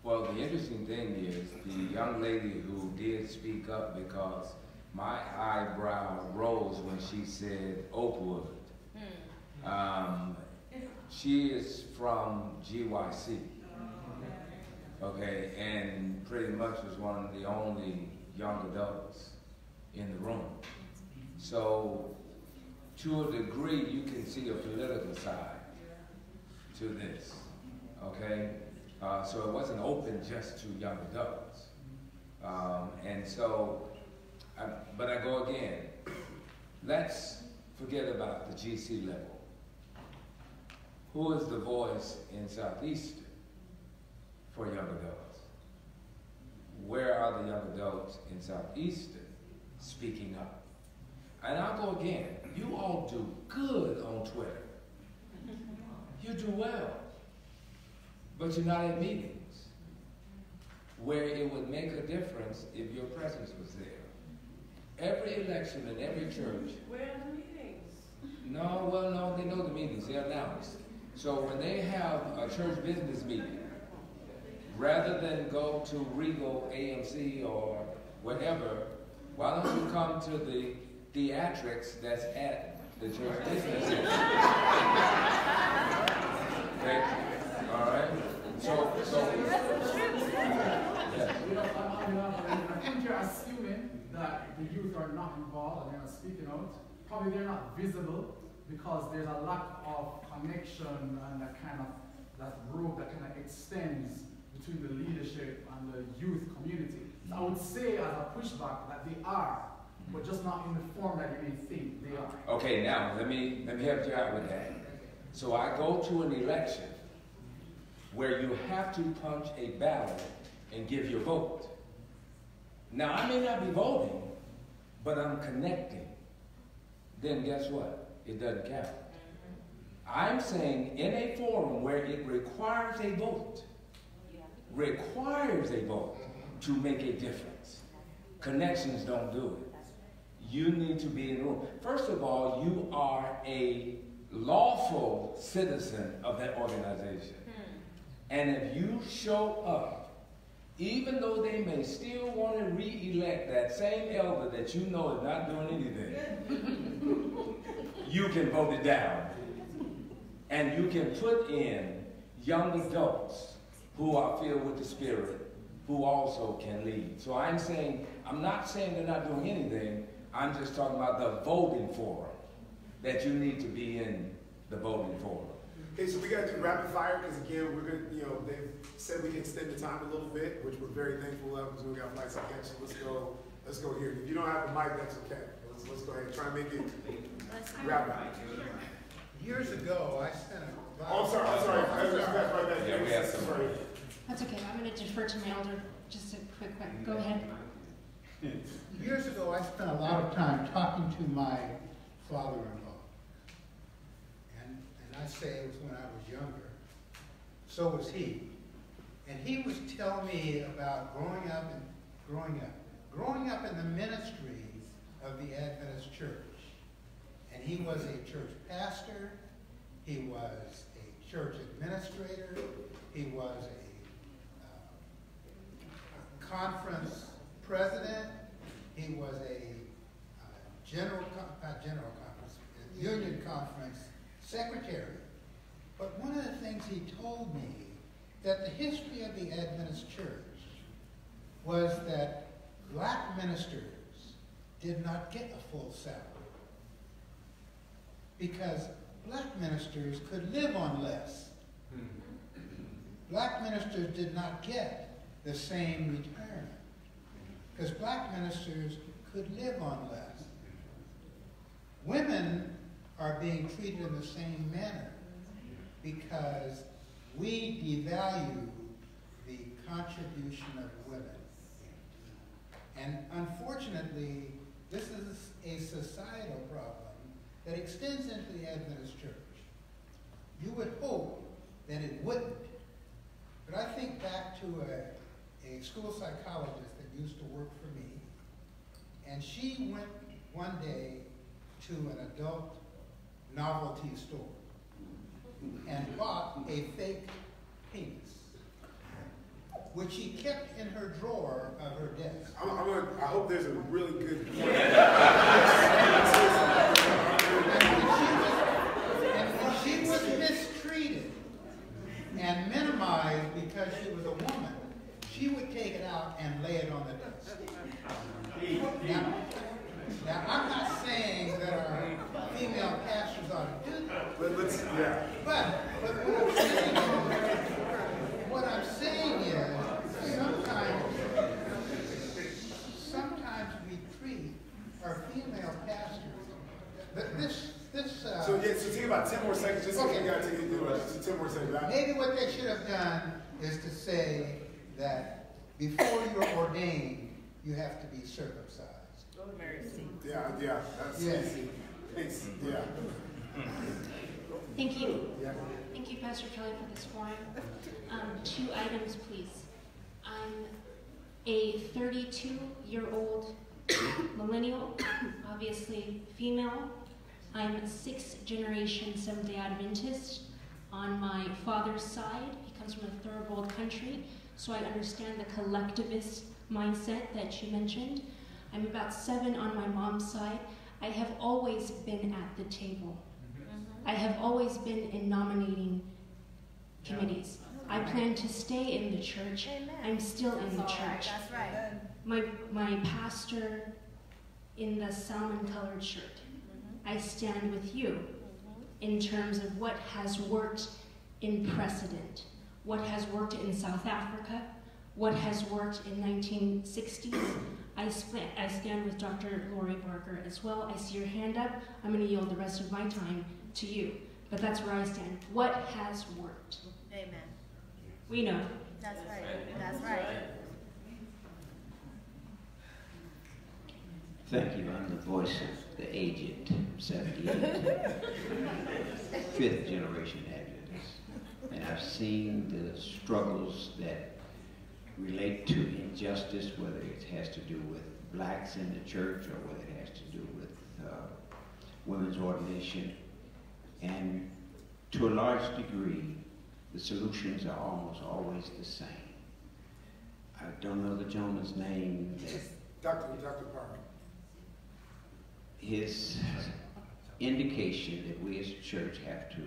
Well, the interesting thing is the young lady who did speak up, because my eyebrow rose when she said Oakwood. She is from GYC. Okay, and pretty much was one of the only young adults in the room. So to a degree, you can see a political side to this, okay? So it wasn't open just to young adults. And so, but I go again, let's forget about the GC level. Who is the voice in Southeastern for young adults? Where are the young adults in Southeastern speaking up? And I'll go again. You all do good on Twitter. You do well. But you're not at meetings where it would make a difference if your presence was there. Every election in every church. Where are the meetings? No, well, no, they know the meetings. They're announced. So when they have a church business meeting, rather than go to Regal, AMC, or whatever, why don't you come to the theatrics that's at the church business center? Okay? All right? So yes. I think you're assuming that the youth are not involved and they're not speaking out. Probably they're not visible because there's a lack of connection and a kind of that rope that kind of extends between the leadership and the youth community. So I would say as a pushback that they are, but just not in the form that you may think they are. Okay, now let me help you out with that. So I go to an election where you have to punch a ballot and give your vote. Now I may not be voting, but I'm connecting. Then guess what? It doesn't count. I'm saying in a forum where it requires a vote to make a difference. Connections don't do it. You need to be in the room. First of all, you are a lawful citizen of that organization. And if you show up, even though they may still want to re-elect that same elder that you know is not doing anything, you can vote it down. And you can put in young adults who are filled with the Spirit, who also can lead. So I'm not saying they're not doing anything. I'm just talking about the voting forum, that you need to be in the voting forum. Okay, so we got to do rapid fire because again, we're going to, they've said we can extend the time a little bit, which we're very thankful of because we got flights to catch. So let's go here. If you don't have a mic, that's okay. Let's go ahead and try and make it rapid. Years ago, I spent a... I'm sorry. Yeah, we have some. That's okay. I'm going to defer to my elder. Just a quick. Go ahead. Years ago, I spent a lot of time talking to my father-in-law. And I say it was when I was younger. So was he. And he was telling me about growing up in the ministries of the Adventist church. And he was a church pastor, he was a church administrator, he was a conference president, he was a union conference secretary. But one of the things he told me, that the history of the Adventist church was that black ministers did not get a full salary, because black ministers could live on less. Black ministers did not get the same retirement, because black ministers could live on less. Women are being treated in the same manner because we devalue the contribution of women. And unfortunately, this is a societal problem that extends into the Adventist church. You would hope that it wouldn't. But I think back to a school psychologist that used to work for me, and she went one day to an adult novelty store and bought a fake penis, which she kept in her drawer of her desk. I hope there's a really good... and she was mistreated and minimized because she was a woman, she would take it out and lay it on the desk. Now I'm not saying that our female pastors ought to do that. But what I'm saying is sometimes we treat our female pastors. So take about 10 more seconds. Just okay. Got to take it. Just 10 more seconds. Maybe what they should have done is to say that before you're ordained, you have to be circumcised. Yeah. That's yeah. Thank you. Thank you, Pastor Kelly, for this forum. 2 items, please. I'm a 32-year-old millennial, obviously female. I'm 6th generation Seventh-day Adventist on my father's side. He comes from a third world country, so I understand the collectivist mindset that you mentioned. I'm about 7 on my mom's side. I have always been at the table. I have always been in nominating committees. I plan to stay in the church. I'm still in the church. That's right. My pastor in the salmon-colored shirt. I stand with you in terms of what has worked in precedent. What has worked in South Africa, what has worked in 1960s. I stand with Dr. Lori Barker as well. I see your hand up. I'm going to yield the rest of my time to you. But that's where I stand. What has worked? Amen. We know. That's right. That's right. Thank you. I'm the voice of the aged 78, fifth generation Adventist. And I've seen the struggles that relate to injustice, whether it has to do with blacks in the church or whether it has to do with women's ordination. And to a large degree, the solutions are almost always the same. I don't know the gentleman's name. Dr. Parker. His indication that we as a church have to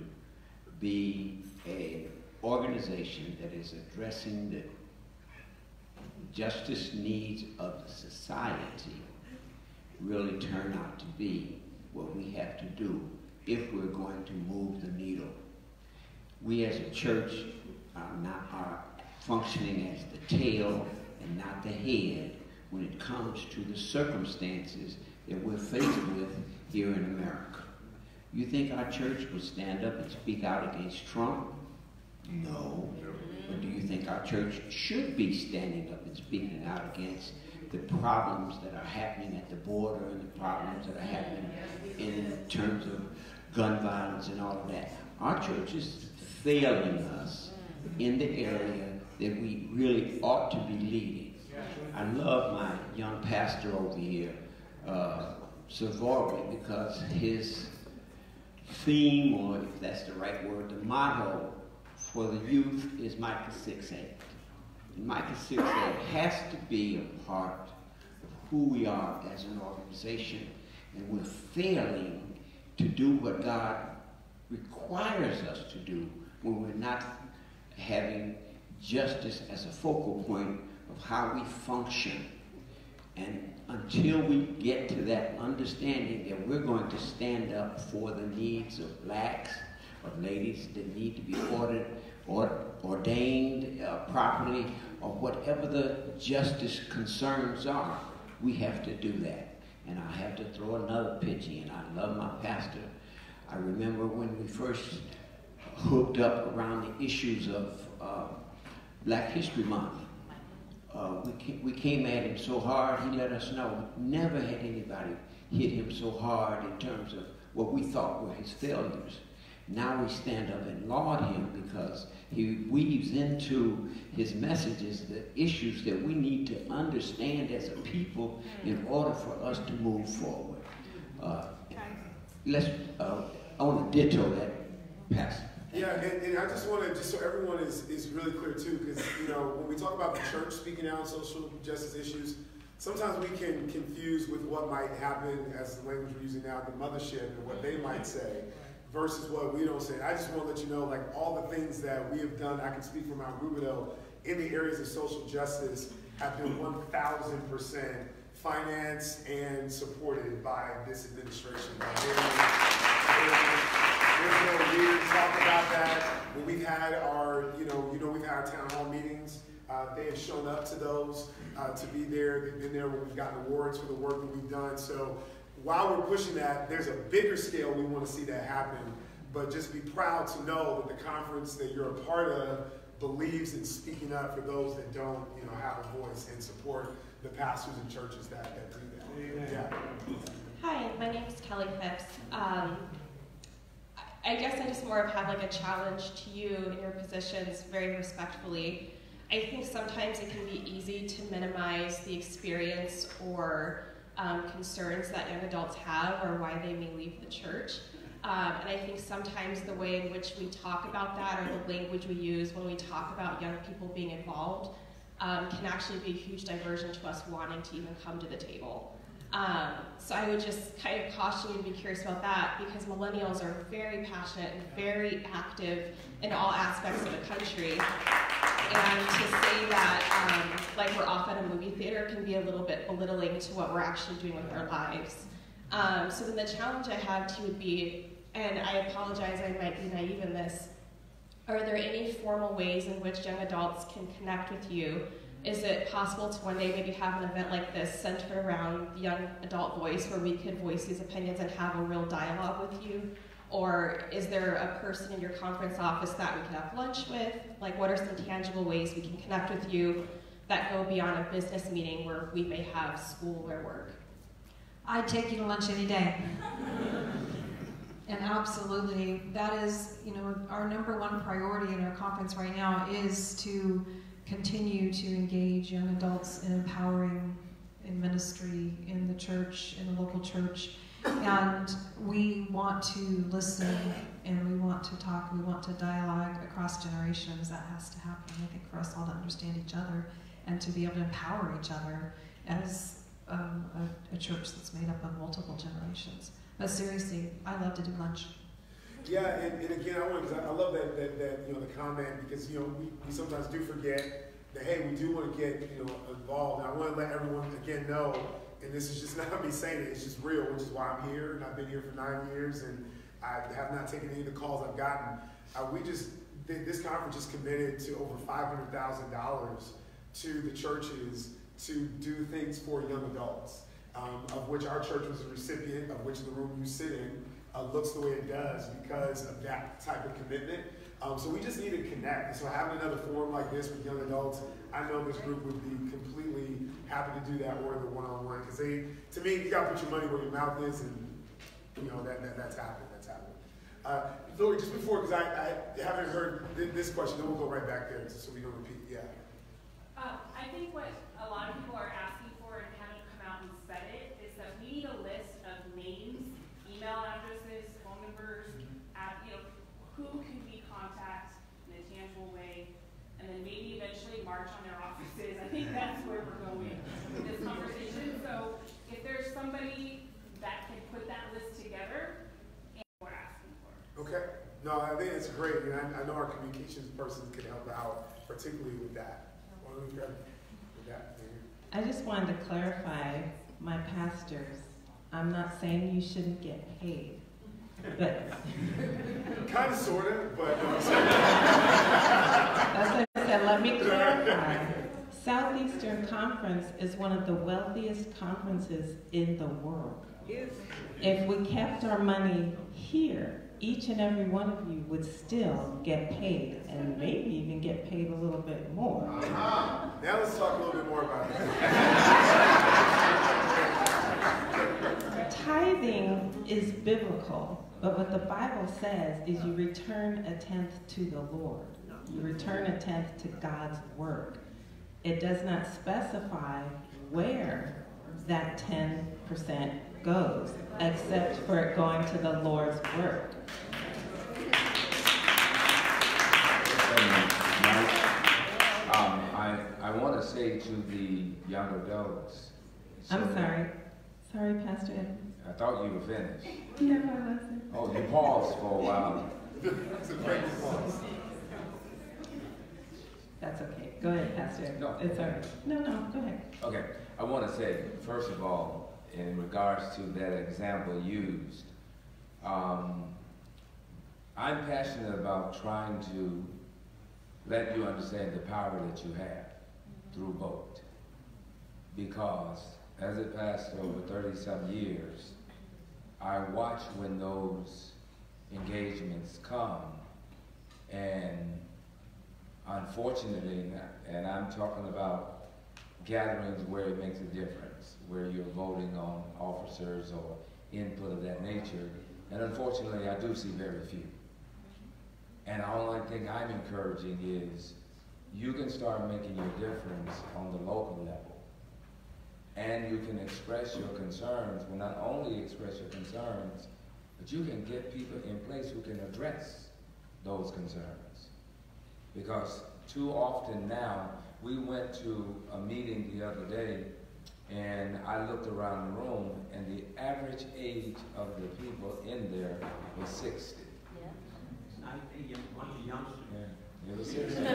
be an organization that is addressing the justice needs of the society really turn out to be what we have to do if we're going to move the needle. We as a church are functioning as the tail and not the head when it comes to the circumstances that we're faced with here in America. You think our church will stand up and speak out against Trump? No. But do you think our church should be standing up and speaking out against the problems that are happening at the border and the problems that are happening in terms of gun violence and all of that? Our church is failing us in the area that we really ought to be leading. I love my young pastor over here, Savory, because his theme, or if that's the right word, the motto for the youth is Micah 6:8. And Micah 6:8 has to be a part of who we are as an organization, and we're failing to do what God requires us to do when we're not having justice as a focal point of how we function. And until we get to that understanding that we're going to stand up for the needs of blacks, of ladies that need to be ordained properly, or whatever the justice concerns are, we have to do that. And I have to throw another pitch in. I love my pastor. I remember when we first hooked up around the issues of Black History Month. We came at him so hard, he let us know never had anybody hit him so hard in terms of what we thought were his failures. Now we stand up and laud him because he weaves into his messages the issues that we need to understand as a people in order for us to move forward. I want to ditto that, Pastor. Yeah, and I just want to, just so everyone is really clear too, because, you know, when we talk about the church speaking out on social justice issues, sometimes we can confuse with what might happen, as the language we're using now, the mothership, and what they might say versus what we don't say. I just want to let you know, like, all the things that we have done, I can speak for Mount Rubio, in the areas of social justice have been 1,000% financed and supported by this administration. There's no weird talk about that. When we've had our, we've had our town hall meetings, they have shown up to those to be there. They've been there when we've gotten awards for the work that we've done. So while we're pushing that, there's a bigger scale we want to see that happen. But just be proud to know that the conference that you're a part of believes in speaking up for those that don't, have a voice, and support the pastors and churches that do that. Yeah. Hi, my name is Kelly Phipps. I guess I just more of have like a challenge to you in your positions, very respectfully. I think sometimes it can be easy to minimize the experience or concerns that young adults have or why they may leave the church. And I think sometimes the way in which we talk about that, or the language we use when we talk about young people being involved, can actually be a huge diversion to us wanting to even come to the table. So I would just kind of caution you to be curious about that, because millennials are very passionate and very active in all aspects of the country. And to say that, like we're off at a movie theater, can be a little bit belittling to what we're actually doing with our lives. So then the challenge I have to you would be, and I apologize, I might be naive in this, Are there any formal ways in which young adults can connect with you? Is it possible to one day maybe have an event like this centered around the young adult voice where we could voice these opinions and have a real dialogue with you? Or is there a person in your conference office that we could have lunch with? Like, what are some tangible ways we can connect with you that go beyond a business meeting where we may have school or work? I'd take you to lunch any day. And absolutely, that is, our number one priority in our conference right now is to continue to engage young adults in empowering in ministry, in the church, in the local church. And we want to listen, and we want to talk, we want to dialogue across generations. That has to happen, I think, for us all to understand each other and to be able to empower each other as a church that's made up of multiple generations. But seriously, I love to do lunch. Yeah, and again, I love that the comment, because we sometimes do forget that, hey, we do want to get involved. And I want to let everyone again know, and this is just not me saying it, it's just real, which is why I'm here, and I've been here for 9 years, and I have not taken any of the calls I've gotten. This conference is committed to over $500,000 to the churches to do things for young adults, of which our church was a recipient, of which the room you sit in looks the way it does because of that type of commitment. So we just need to connect. And so having another forum like this with young adults, I know this group would be completely happy to do that, or the one-on-one, because to me, you got to put your money where your mouth is, and that's happening. That's happening. Lori, just before, because I haven't heard this question, then we'll go right back there, just so we don't repeat. Yeah. I think what a lot of people are asking for and haven't come out and said it is that we need a list of names, email addresses, phone numbers, who can we contact in a tangible way, and then maybe eventually march on their offices. I think that's where we're going with this conversation. So if there's somebody that can put that list together, and we're asking for. Okay. No, I think it's great, and I know our communications person can help out, particularly with that. I just wanted to clarify, my pastors, I'm not saying you shouldn't get paid, but kind of, sort of, but that's what I said. Let me clarify. Southeastern Conference is one of the wealthiest conferences in the world. If we kept our money here, each and every one of you would still get paid, and maybe even get paid a little bit more. Now let's talk a little bit more about it. Tithing is biblical, but what the Bible says is you return a tenth to the Lord. You return a tenth to God's work. It does not specify where that 10% goes, except for it going to the Lord's work. I want to say to the young adults. I'm sorry. Sorry, Pastor Evans. I thought you were finished. No, I wasn't. Oh, you paused for a while. It's a great pause. That's okay. Go ahead, Pastor. No. It's all right. No, go ahead. Okay. I want to say, first of all, in regards to that example used, I'm passionate about trying to let you understand the power that you have through vote. Because as it passed over 30-some years, I watch when those engagements come, and unfortunately, and I'm talking about gatherings where it makes a difference, where you're voting on officers or input of that nature, and unfortunately I do see very few. And the only thing I'm encouraging is you can start making your difference on the local level. And you can express your concerns, well, not only express your concerns, but you can get people in place who can address those concerns. Because too often now, we went to a meeting the other day, and I looked around the room, and the average age of the people in there was 60. Yeah, it was 60.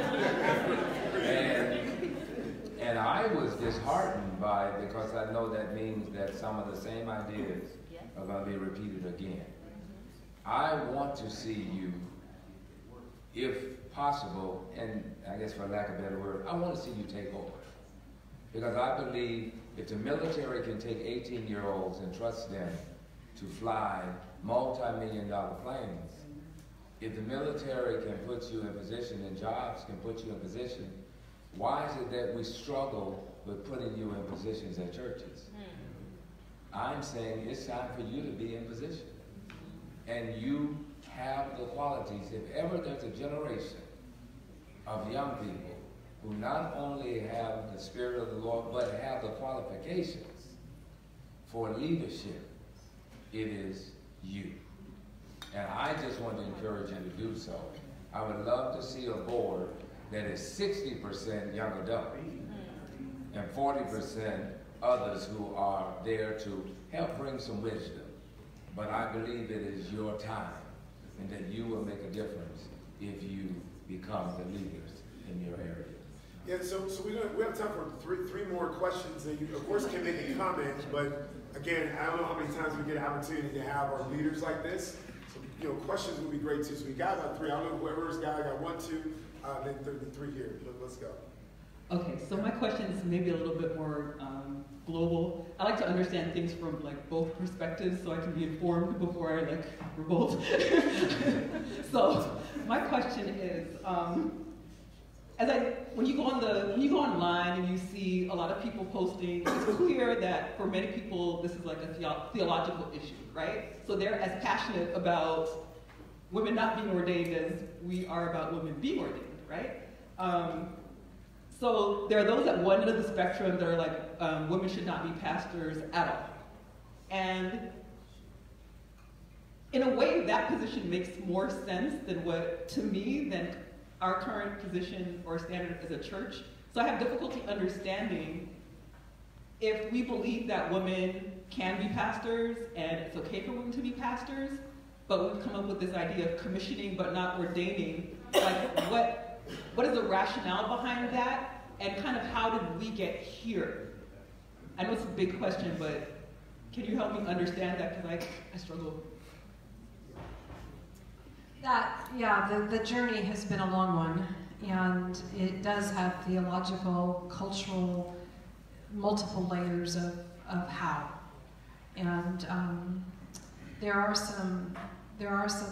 And I was disheartened by it, because I know that means that some of the same ideas are going to be repeated again. I want to see you if possible, and I guess for lack of a better word, I want to see you take over. Because I believe if the military can take 18-year-olds and trust them to fly multi-million-dollar planes, if the military can put you in position and jobs can put you in position, why is it that we struggle with putting you in positions at churches? I'm saying it's time for you to be in position. And you have the qualities. If ever there's a generation of young people who not only have the Spirit of the Lord, but have the qualifications for leadership, it is you. And I just want to encourage you to do so. I would love to see a board that is 60% young adult and 40% others who are there to help bring some wisdom. But I believe it is your time and that you will make a difference if you become the leaders in your area. Yeah, so we have time for three more questions. And you, of course, can make a comment, but again, I don't know how many times we get an opportunity to have our leaders like this. So, questions would be great too. So we got about 3. I don't know whoever's got. I got 1, 2, then 3 here. Let's go. Okay, so my question is maybe a little bit more global. I like to understand things from both perspectives, so I can be informed before I revolt. So my question is, when you go online and you see a lot of people posting, it's clear that for many people this is like a theological issue, right? So they're as passionate about women not being ordained as we are about women being ordained, right? So there are those at one end of the spectrum that are like, women should not be pastors at all. And in a way, that position makes more sense than our current position or standard as a church. So I have difficulty understanding if we believe that women can be pastors and it's okay for women to be pastors, but we've come up with this idea of commissioning but not ordaining. What is the rationale behind that? And kind of how did we get here? I know it's a big question, but can you help me understand that? Because I struggle. The journey has been a long one, and it does have theological, cultural, multiple layers of how. And there are some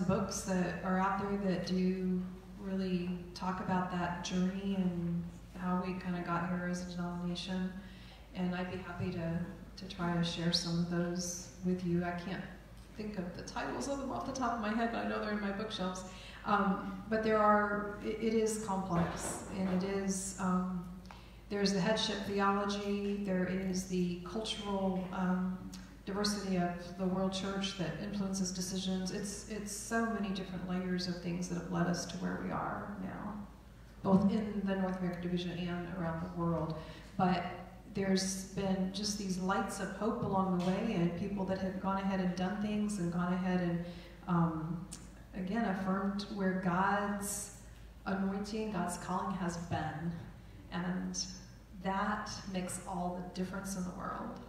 books that are out there that do really talk about that journey and how we kind of got here as a denomination. And I'd be happy to try to share some of those with you. I can't think of the titles of them off the top of my head, but I know they're in my bookshelves. But it is complex, and it is, there's the headship theology, there is the cultural diversity of the world church that influences decisions. It's so many different layers of things that have led us to where we are now, both in the North American division and around the world. But there's been just these lights of hope along the way, and people that have gone ahead and done things and gone ahead and, again, affirmed where God's anointing, God's calling has been. And that makes all the difference in the world.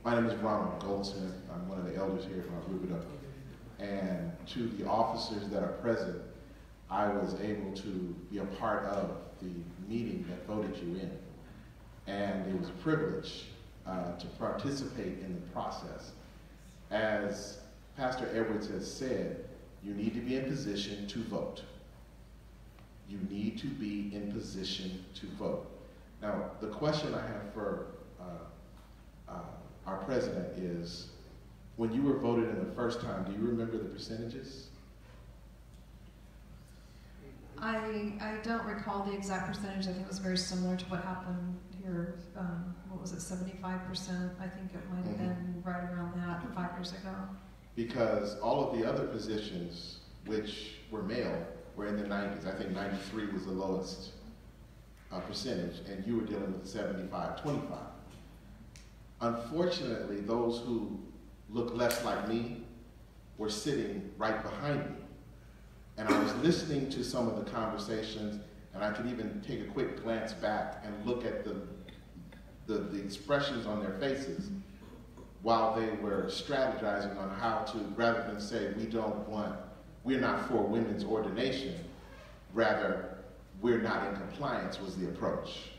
My name is Ronald Goldsmith. I'm one of the elders here from Rubida. And to the officers that are present, I was able to be a part of the meeting that voted you in. And it was a privilege to participate in the process. As Pastor Edwards has said, you need to be in position to vote. You need to be in position to vote. Now, the question I have for our president is, when you were voted in the first time, do you remember the percentages? I don't recall the exact percentage. I think it was very similar to what happened here. What was it, 75%? I think it might have been right around that 5 years ago. Because all of the other positions, which were male, were in the 90s. I think 93 was the lowest percentage, and you were dealing with 75-25. Unfortunately, those who look less like me were sitting right behind me. And I was listening to some of the conversations, and I could even take a quick glance back and look at the expressions on their faces while they were strategizing on how to, rather than say we're not for women's ordination, rather, we're not in compliance was the approach.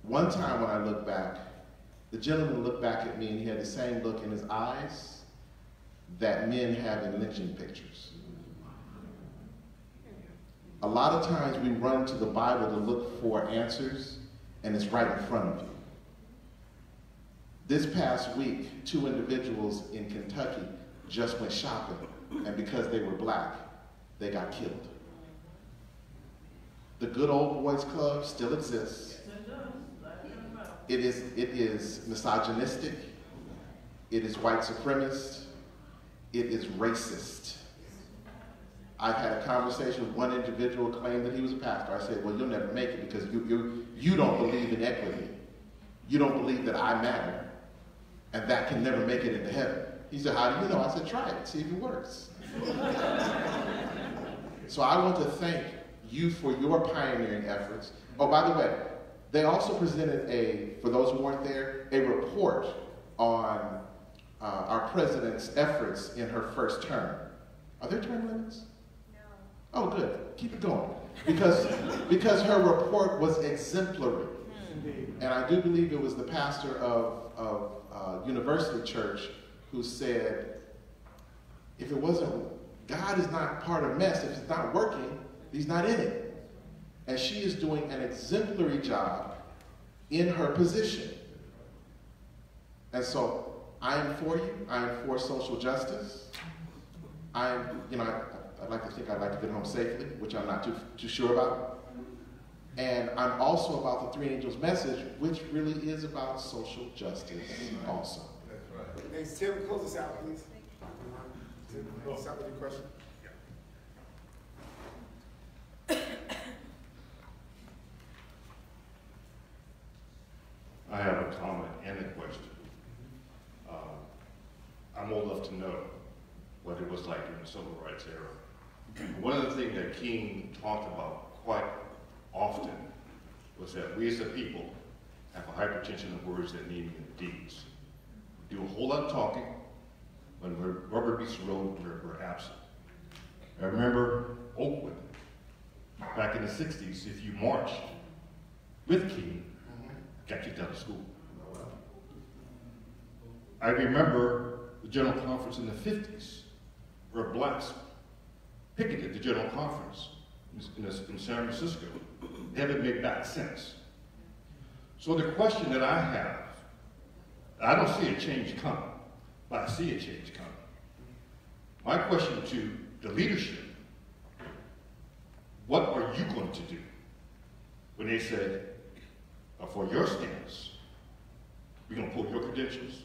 One time when I look back, the gentleman looked back at me and he had the same look in his eyes that men have in lynching pictures. A lot of times we run to the Bible to look for answers, and it's right in front of you. This past week, 2 individuals in Kentucky just went shopping, and because they were black, they got killed. The Good Old Boys Club still exists. It is misogynistic. It is white supremacist. It is racist. I've had a conversation with one individual who claimed that he was a pastor. I said, well, you'll never make it because you don't believe in equity. You don't believe that I matter, and that can never make it into heaven. He said, how do you know? I said, try it, see if it works. So I want to thank you for your pioneering efforts. Oh, by the way, they also presented for those who weren't there, a report on our president's efforts in her first term. Are there term limits? No. Oh, good. Keep it going. Because her report was exemplary. And I do believe it was the pastor of University Church who said, if it wasn't, God is not part of mess. If it's not working, he's not in it. And she is doing an exemplary job in her position. And so I am for you. I am for social justice. I'd like to think I'd like to get home safely, which I'm not too sure about. And I'm also about the 3 Angels message, which really is about social justice also. That's right. Hey, Tim, close us out, please. Tim, close us out with your question. I have a comment and a question. I'm old enough to know what it was like in the civil rights era. One of the things that King talked about quite often was that we as a people have a hypertension of words that need deeds. We do a whole lot of talking. When rubber meets the road, we're absent. I remember Oakwood, back in the 60s, if you marched with King, got kicked out of school. I remember the General Conference in the 50s, where blacks picketed the General Conference in San Francisco. They haven't made back since. So the question that I have, I don't see a change coming, but I see a change coming. My question to the leadership, what are you going to do when they said, for your stance, we're going to pull your credentials,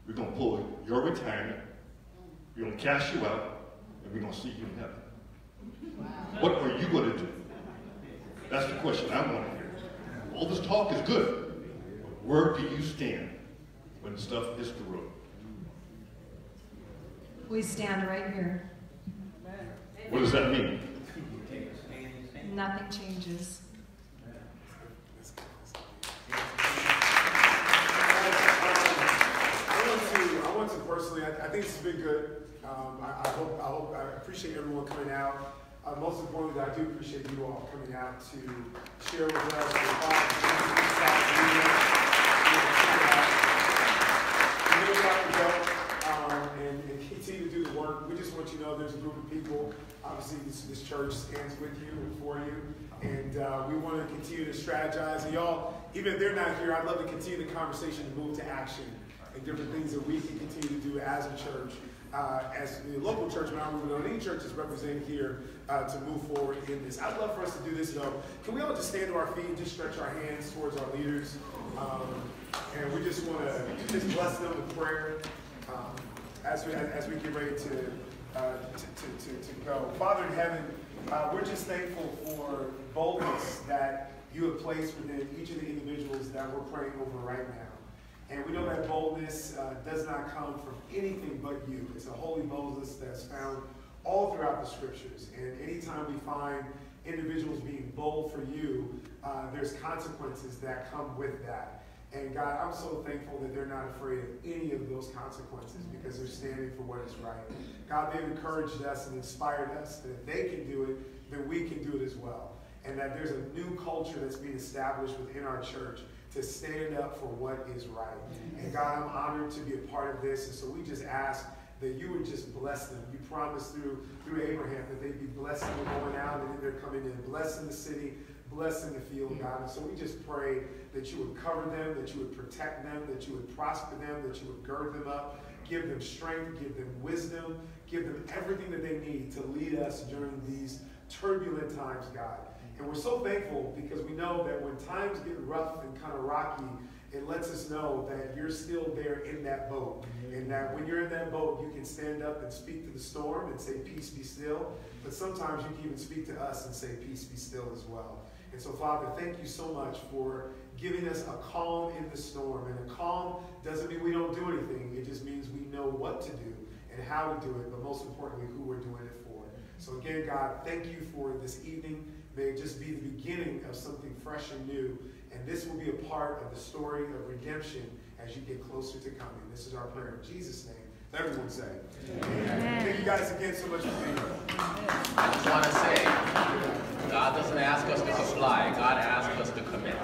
we're going to pull your retirement, we're going to cash you out, and we're going to see you in heaven. Wow. What are you going to do? That's the question I want to hear. All this talk is good, but where do you stand when stuff hits the road? We stand right here. What does that mean? Nothing changes. I want to personally, I think it's been good. I appreciate everyone coming out. Most importantly, I do appreciate you all coming out to share with us your thoughts, and continue to do the work. We just want you to know there's a group of people. Obviously, this church stands with you and for you, and we want to continue to strategize. And y'all, even if they're not here, I'd love to continue the conversation and move to action and different things that we can continue to do as a church. As the local church, when I'm moving on, any church is represented here to move forward in this. I'd love for us to do this, though. Can we all just stand to our feet and just stretch our hands towards our leaders? And we just want to just bless them with prayer as we get ready to go. Father in heaven, we're just thankful for boldness that you have placed within each of the individuals that we're praying over right now. And we know that boldness does not come from anything but you. It's a holy boldness that's found all throughout the scriptures. And anytime we find individuals being bold for you, there's consequences that come with that. And God, I'm so thankful that they're not afraid of any of those consequences because they're standing for what is right. God, they've encouraged us and inspired us that if they can do it, then we can do it as well. And that there's a new culture that's being established within our church to stand up for what is right. And God, I'm honored to be a part of this. And so we just ask that you would just bless them. You promised through Abraham that they'd be blessed in the going out and they're coming in, blessed in the city, blessed in the field, God. And so we just pray that you would cover them, that you would protect them, that you would prosper them, that you would gird them up, give them strength, give them wisdom, give them everything that they need to lead us during these turbulent times, God. And we're so thankful because we know that when times get rough and kind of rocky, it lets us know that you're still there in that boat. And that when you're in that boat, you can stand up and speak to the storm and say, peace be still. But sometimes you can even speak to us and say, peace be still as well. And so, Father, thank you so much for giving us a calm in the storm. And a calm doesn't mean we don't do anything. It just means we know what to do and how to do it, but most importantly, who we're doing it for. So again, God, thank you for this evening. May it just be the beginning of something fresh and new. And this will be a part of the story of redemption as you get closer to coming. This is our prayer in Jesus' name. Everyone say amen. Thank you guys again so much for being here. I just want to say, God doesn't ask us to comply. God asks us to commit.